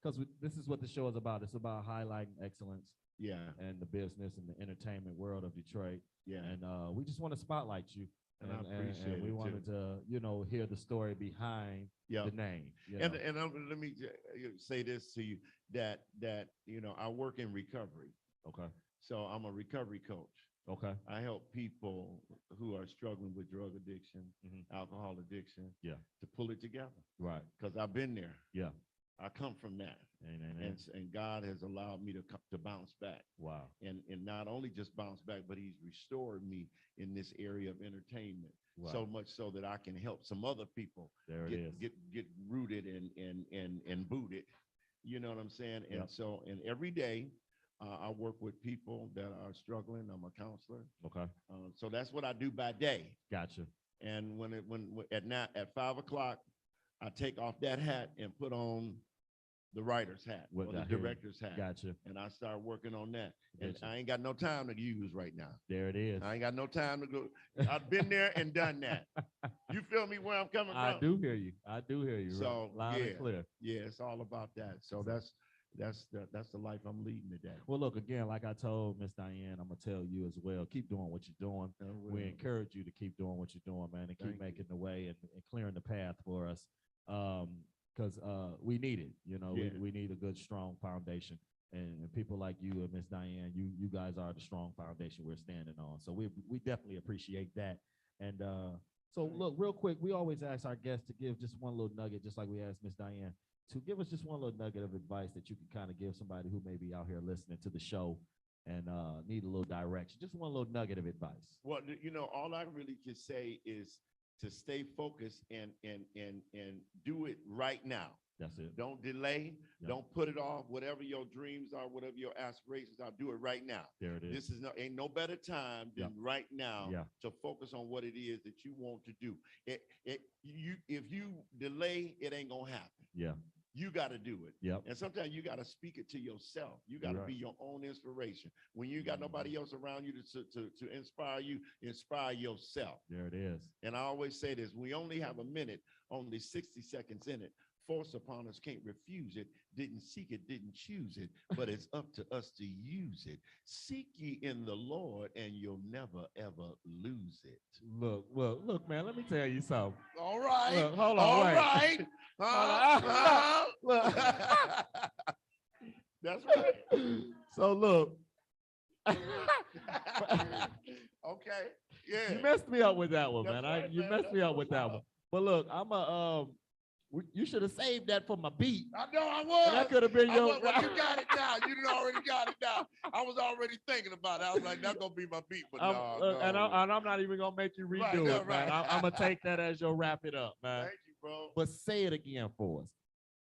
Speaker 5: because this is what the show is about. It's about highlighting excellence
Speaker 3: Yeah.
Speaker 5: and the business and the entertainment world of Detroit.
Speaker 3: Yeah.
Speaker 5: And we just want to spotlight you.
Speaker 3: And I appreciate
Speaker 5: and we
Speaker 3: it,
Speaker 5: wanted to, hear the story behind
Speaker 3: Yeah.
Speaker 5: the name.
Speaker 3: And let me say this to you that I work in recovery.
Speaker 5: Okay.
Speaker 3: So I'm a recovery coach.
Speaker 5: Okay.
Speaker 3: I help people who are struggling with drug addiction, alcohol addiction, to pull it together.
Speaker 5: Right.
Speaker 3: Because I've been there.
Speaker 5: Yeah.
Speaker 3: I come from that.
Speaker 5: Amen.
Speaker 3: And God has allowed me to bounce back.
Speaker 5: Wow.
Speaker 3: And not only just bounce back, but he's restored me in this area of entertainment.
Speaker 5: Wow.
Speaker 3: So much so that I can help some other people
Speaker 5: There it is.
Speaker 3: get rooted and booted. You know what I'm saying?
Speaker 5: Yep.
Speaker 3: And every day I work with people that are struggling. I'm a counselor.
Speaker 5: Okay.
Speaker 3: So that's what I do by day.
Speaker 5: Gotcha.
Speaker 3: And when at night at 5 o'clock, I take off that hat and put on the writer's hat
Speaker 5: What
Speaker 3: or the
Speaker 5: I hear.
Speaker 3: director's hat.
Speaker 5: Gotcha.
Speaker 3: And I start working on that. And
Speaker 5: Gotcha.
Speaker 3: I ain't got no time to use right now.
Speaker 5: There it is.
Speaker 3: I ain't got no time to go. I've been there and done that. You feel me where I'm coming from?
Speaker 5: I do hear you. I do hear you.
Speaker 3: So,
Speaker 5: Loud
Speaker 3: yeah.
Speaker 5: and clear.
Speaker 3: Yeah, it's all about that. So that's the life I'm leading today.
Speaker 5: Well, look, again, like I told Miss Diane, I'm gonna tell you as well, keep doing what you're doing. We encourage you to keep doing what you're doing, man, and keep
Speaker 3: Thank you.
Speaker 5: making the way and clearing the path for us. Because we need it, you know,
Speaker 3: Yeah.
Speaker 5: we need a good, strong foundation. And people like you and Miss Diane, you guys are the strong foundation we're standing on. So we definitely appreciate that. And so look, real quick, we always ask our guests to give just one little nugget, just like we asked Miss Diane, to give us just one little nugget of advice that you can kind of give somebody who may be out here listening to the show and need a little direction. Just one little nugget of advice.
Speaker 3: Well, you know, all I really can say is to stay focused and do it right now.
Speaker 5: That's it.
Speaker 3: Don't delay.
Speaker 5: Yeah.
Speaker 3: Don't put it off. Whatever your dreams are, whatever your aspirations are, do it right now.
Speaker 5: There it is.
Speaker 3: This is ain't no better time than right now
Speaker 5: Yeah.
Speaker 3: to focus on what it is that you want to do. If you delay, it ain't gonna happen.
Speaker 5: Yeah.
Speaker 3: You got to do it.
Speaker 5: Yep.
Speaker 3: And sometimes you got to speak it to yourself. You got to
Speaker 5: Right.
Speaker 3: be your own inspiration. When you got nobody else around you to inspire you, inspire yourself.
Speaker 5: There it is.
Speaker 3: And I always say this, we only have a minute, only 60 seconds in it. Force upon us, can't refuse it. Didn't seek it, didn't choose it, but it's up to us to use it. Seek ye in the Lord and you'll never, ever lose it.
Speaker 5: Look, man, let me tell you something.
Speaker 3: All right.
Speaker 5: Look, hold on,
Speaker 3: All
Speaker 5: wait.
Speaker 3: right.
Speaker 5: Look.
Speaker 3: That's right.
Speaker 5: So look.
Speaker 3: Okay. Yeah.
Speaker 5: You messed me up with that one,
Speaker 3: That's
Speaker 5: man.
Speaker 3: right,
Speaker 5: You
Speaker 3: man.
Speaker 5: messed me
Speaker 3: That's
Speaker 5: up with
Speaker 3: what's
Speaker 5: that
Speaker 3: up.
Speaker 5: one. But look, you should have saved that for my beat.
Speaker 3: I know I was.
Speaker 5: That could have been your.
Speaker 3: Well, you got it now. You done already got it now. I was already thinking about it. I was like, that's gonna be my beat, but no.
Speaker 5: And I'm not even gonna make you redo
Speaker 3: Right,
Speaker 5: it,
Speaker 3: no,
Speaker 5: man.
Speaker 3: right.
Speaker 5: I'm gonna take that as your wrap it up, man.
Speaker 3: Thank you, bro.
Speaker 5: But say it again for us.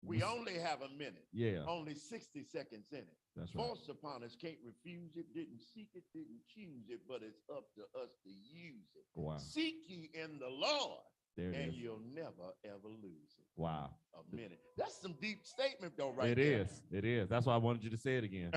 Speaker 3: We only have a minute.
Speaker 5: Yeah,
Speaker 3: Only 60 seconds in it.
Speaker 5: that's right.
Speaker 3: Force upon us, can't refuse it, didn't seek it, didn't choose it, but it's up to us to use it.
Speaker 5: Wow,
Speaker 3: Seek ye in the Lord,
Speaker 5: there it
Speaker 3: and
Speaker 5: is.
Speaker 3: you'll never, ever lose it.
Speaker 5: Wow,
Speaker 3: A minute. That's some deep statement, though, right
Speaker 5: it
Speaker 3: there.
Speaker 5: is. It is. That's why I wanted you to say it again.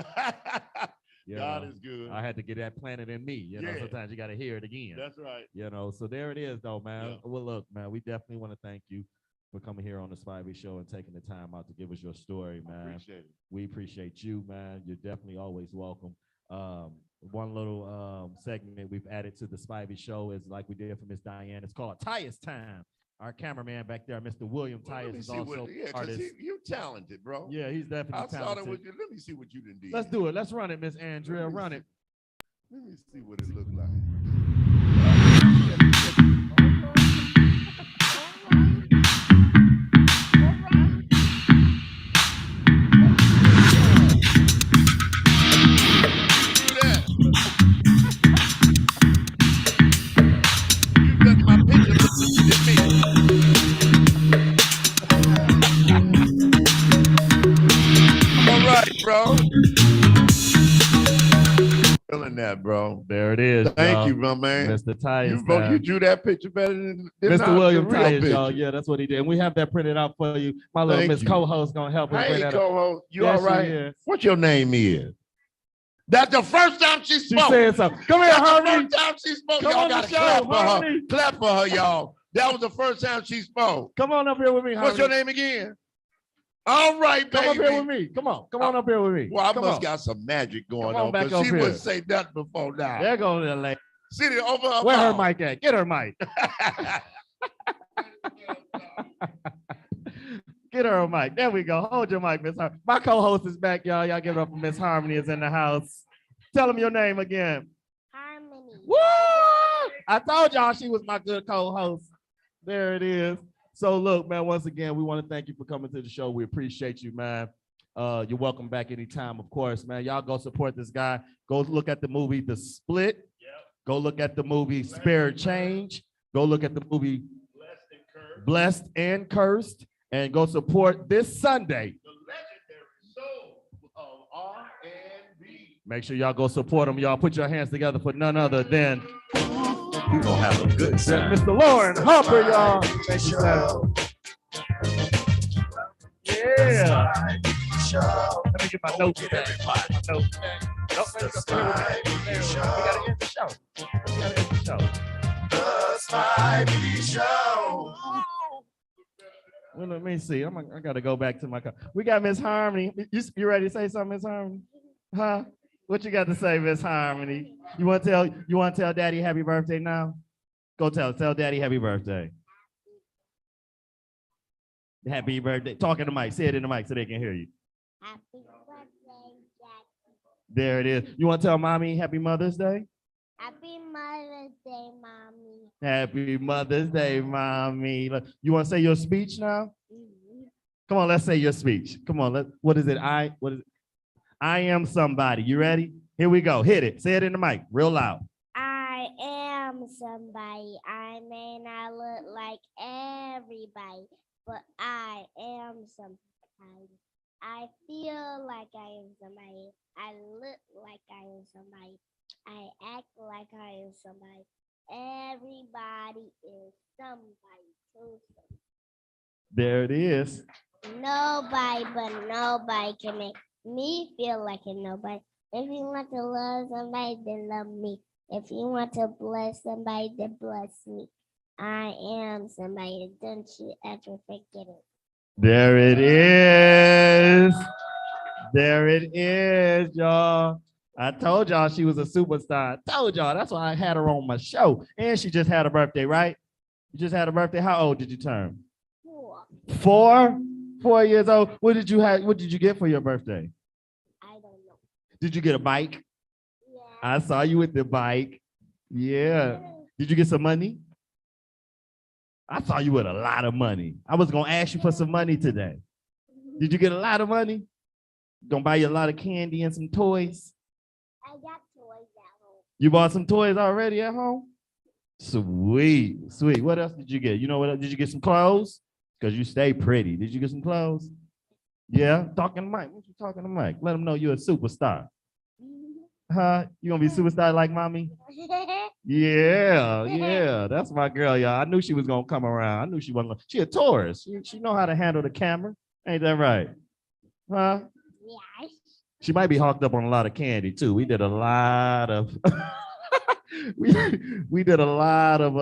Speaker 5: You
Speaker 3: God
Speaker 5: know,
Speaker 3: is good.
Speaker 5: I had to get that planted in me. You know,
Speaker 3: Yeah.
Speaker 5: sometimes you got to hear it again.
Speaker 3: That's right.
Speaker 5: You know, so there it is, though, man.
Speaker 3: Yeah.
Speaker 5: Well, look, man, we definitely want to thank you for coming here on the Spivey Show and taking the time out to give us your story,
Speaker 3: I
Speaker 5: man.
Speaker 3: appreciate it.
Speaker 5: We appreciate you, man. You're definitely always welcome. One little segment we've added to the Spivey Show is like we did for Miss Diane. It's called Tyus Time. Our cameraman back there, Mr. William
Speaker 3: Well, let
Speaker 5: Tyus,
Speaker 3: me
Speaker 5: is
Speaker 3: see
Speaker 5: also
Speaker 3: what, yeah,
Speaker 5: artist.
Speaker 3: because you talented, bro.
Speaker 5: Yeah, he's definitely
Speaker 3: I saw that
Speaker 5: talented.
Speaker 3: with you. Let me see what you done did.
Speaker 5: Let's do it. Let's run it, Miss Andrea.
Speaker 3: Let me
Speaker 5: Run
Speaker 3: see.
Speaker 5: it.
Speaker 3: Let me see what it looked like. Do that. You took my picture, but you did me. All right, bro. Feeling that, bro.
Speaker 5: There it is.
Speaker 3: Thank
Speaker 5: y'all.
Speaker 3: you, bro, man.
Speaker 5: Mr. Tyus.
Speaker 3: You, bro, you
Speaker 5: man.
Speaker 3: drew that picture better than
Speaker 5: Mr. William
Speaker 3: the real
Speaker 5: Tyus, y'all.
Speaker 3: picture.
Speaker 5: Yeah, that's what he did. And we have that printed out for you. My little
Speaker 3: Thank
Speaker 5: Miss
Speaker 3: you.
Speaker 5: co-host gonna help us bring
Speaker 3: Hey,
Speaker 5: that up.
Speaker 3: co-host, you
Speaker 5: There
Speaker 3: all
Speaker 5: she
Speaker 3: right?
Speaker 5: is.
Speaker 3: What your name is? That's the first time she
Speaker 5: She
Speaker 3: spoke.
Speaker 5: said something. Come here,
Speaker 3: That's the
Speaker 5: Harmony.
Speaker 3: first time she spoke.
Speaker 5: Come
Speaker 3: Y'all
Speaker 5: on the
Speaker 3: got to
Speaker 5: show,
Speaker 3: clap for her.
Speaker 5: Harmony.
Speaker 3: Clap for her, y'all. That was the first time she spoke.
Speaker 5: Come on up here with me, Harmony.
Speaker 3: What's your name again? All right,
Speaker 5: Come up
Speaker 3: baby.
Speaker 5: here with me. Come on up here with me.
Speaker 3: Well, I
Speaker 5: Come
Speaker 3: must
Speaker 5: on.
Speaker 3: got some magic going
Speaker 5: Come on
Speaker 3: on,
Speaker 5: back
Speaker 3: because
Speaker 5: up
Speaker 3: she
Speaker 5: here.
Speaker 3: wouldn't say nothing before now.
Speaker 5: There goes the lady.
Speaker 3: See it over her
Speaker 5: Where her
Speaker 3: mouth.
Speaker 5: mic at? Get her mic. Get her a mic. There we go. Hold your mic, Miss Harmony. My co-host is back, y'all. Y'all give it up for Miss Harmony is in the house. Tell them your name again.
Speaker 6: Harmony.
Speaker 5: Woo! I told y'all she was my good co-host. There it is. So look, man, once again, we want to thank you for coming to the show. We appreciate you, man. You're welcome back anytime, of course, man. Y'all go support this guy. Go look at the movie The Split.
Speaker 3: Yep.
Speaker 5: Go look at the movie Spare Change. Go look at the movie Blessed and Cursed. And go support this Sunday.
Speaker 3: The legendary soul of R&B.
Speaker 1: Make sure y'all go support him. Y'all put your hands together for none other than
Speaker 2: We're gonna have a good time.
Speaker 1: Mr. Lauren Harper, y'all.
Speaker 2: Thank you, sir.
Speaker 1: Yeah.
Speaker 2: Spivey Show.
Speaker 1: Let me get my notes back. My notes back. Nope,
Speaker 2: The
Speaker 1: let's go.
Speaker 2: Spivey
Speaker 1: We
Speaker 2: Show.
Speaker 1: gotta end the show. We gotta end the show.
Speaker 2: The Spivey Show.
Speaker 1: Well, let me see. I gotta go back to my car. We got Miss Harmony. You ready to say something, Miss Harmony? Huh? What you got to say, Miss Harmony? You want to tell Daddy happy birthday now? Go tell Daddy happy birthday. Happy birthday. Talk in the mic. Say it in the mic so they can hear you.
Speaker 6: Happy birthday, Jackie.
Speaker 1: There it is. You want to tell Mommy happy Mother's Day?
Speaker 6: Happy Mother's Day, Mommy.
Speaker 1: Happy Mother's Day, Mommy. Look, you want to say your speech now?
Speaker 6: Mhm.
Speaker 1: Come on, let's say your speech. Come on, what is it? I am somebody. You ready? Here we go. Hit it. Say it in the mic, real loud.
Speaker 6: I am somebody. I may not look like everybody, but I am somebody. I feel like I am somebody. I look like I am somebody. I act like I am somebody. Everybody is somebody too.
Speaker 1: There it is.
Speaker 6: Nobody but nobody can make me feel like a nobody. If you want to love somebody, then love me. If you want to bless somebody, then bless me. I am somebody. Don't you ever forget it.
Speaker 1: There it is. There it is, y'all. I told y'all she was a superstar. I told y'all. That's why I had her on my show. And she just had a birthday, right? You just had a birthday. How old did you turn?
Speaker 6: Cool.
Speaker 1: 4? 4 years old. What did you get for your birthday?
Speaker 6: I don't know.
Speaker 1: Did you get a bike?
Speaker 6: Yeah.
Speaker 1: I saw you with the bike. Yeah. Did you get some money? I saw you with a lot of money. I was gonna ask you for some money today. Did you get a lot of money? Gonna buy you a lot of candy and some toys?
Speaker 6: I got toys at home.
Speaker 1: You bought some toys already at home? Sweet, sweet. What else did you get? You know what else? Did you get some clothes? Because you stay pretty. Did you get some clothes? Yeah, talking to Mike. What you talking to Mike? Let him know you're a superstar. Huh? You gonna be superstar like mommy? Yeah, yeah. That's my girl, y'all. I knew she was gonna come around. I knew she wasn't. She a Taurus. She know how to handle the camera. Ain't that right? Huh?
Speaker 6: Yeah.
Speaker 1: She might be hooked up on a lot of candy too. We did a lot of we did a lot of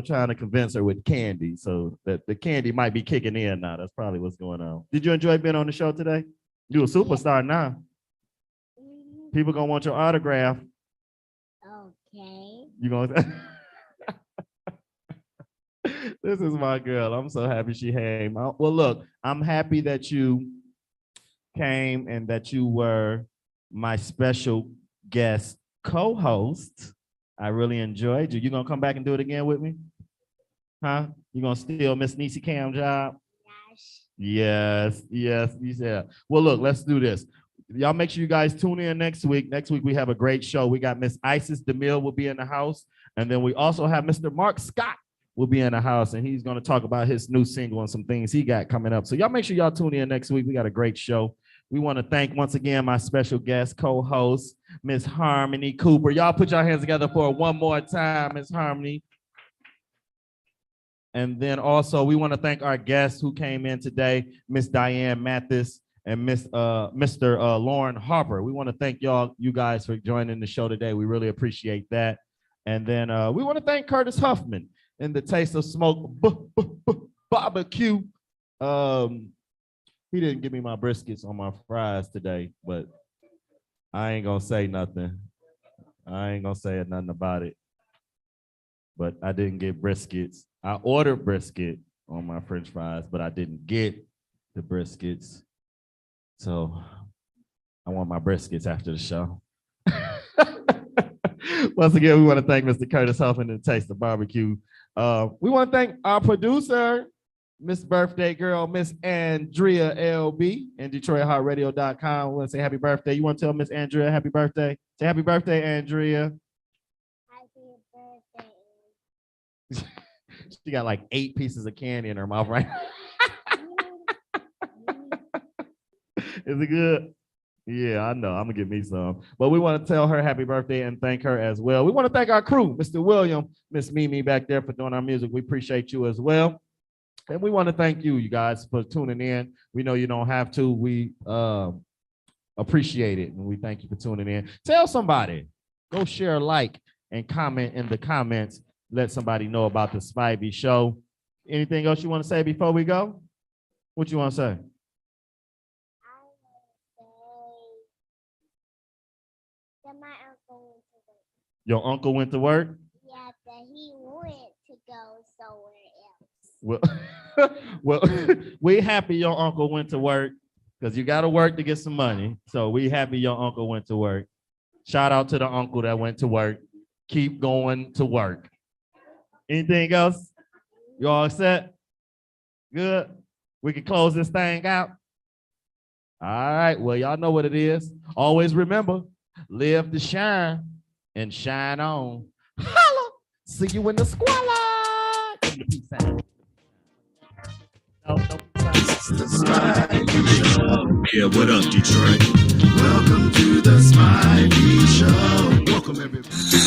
Speaker 1: trying to convince her with candy. So that the candy might be kicking in now. That's probably what's going on. Did you enjoy being on the show today? You a superstar now. People gonna want your autograph.
Speaker 6: Okay.
Speaker 1: You gonna This is my girl. I'm so happy she came. Well, look, I'm happy that you came and that you were my special guest co-host. I really enjoyed you. You gonna come back and do it again with me? Huh? You gonna steal Miss Niecy Cam job?
Speaker 6: Yes.
Speaker 1: Yes, you said. Well, look, let's do this. Y'all make sure you guys tune in next week. Next week we have a great show. We got Miss Isis DeMille will be in the house. And then we also have Mr. Mark Scott will be in the house, and he's going to talk about his new single and some things he got coming up. So y'all make sure y'all tune in next week. We got a great show. We want to thank once again my special guest co-host, Miss Harmony Cooper. Y'all put your hands together for one more time, Miss Harmony. And then also we want to thank our guests who came in today, Miss Diane Mathis and Mr. Lauren Harper. We want to thank you guys for joining the show today. We really appreciate that. And then we want to thank Curtis Huffman and the Taste of Smoke barbecue. He didn't give me my briskets on my fries today, but I ain't gonna say nothing. I ain't gonna say nothing about it. But I didn't get briskets. I ordered brisket on my French fries, but I didn't get the briskets. So I want my briskets after the show. Once again, we want to thank Mr. Curtis Huffman and Taste of Barbecue. We want to thank our producer, Miss Birthday Girl, Miss Andrea LB, and DetroitHeartRadio.com. We want to say happy birthday. You want to tell Miss Andrea happy birthday? Say happy birthday, Andrea.
Speaker 6: Happy birthday.
Speaker 1: She got like 8 pieces of candy in her mouth right now. Is it good? Yeah, I know. I'm gonna get me some. But we want to tell her happy birthday and thank her as well. We want to thank our crew, Mr. William, Miss Mimi back there for doing our music. We appreciate you as well. And we want to thank you, you guys, for tuning in. We know you don't have to. We appreciate it. And we thank you for tuning in. Tell somebody, go share, like, and comment in the comments. Let somebody know about the Spivey Show. Anything else you want to say before we go? What you want to say?
Speaker 6: That my uncle went to work.
Speaker 1: Your uncle went to work?
Speaker 6: Yeah, that he went to go somewhere else.
Speaker 1: Well, we happy your uncle went to work because you got to work to get some money. So we happy your uncle went to work. Shout out to the uncle that went to work. Keep going to work. Anything else? You all set? Good. We can close this thing out. All right. Well, y'all know what it is. Always remember, live to shine and shine on. Holla. See you in the squalor. Give me the peace sign. No.
Speaker 2: The Spivey Show.
Speaker 7: Yeah, what up, Detroit?
Speaker 2: Welcome to the Spivey Show. Welcome everybody.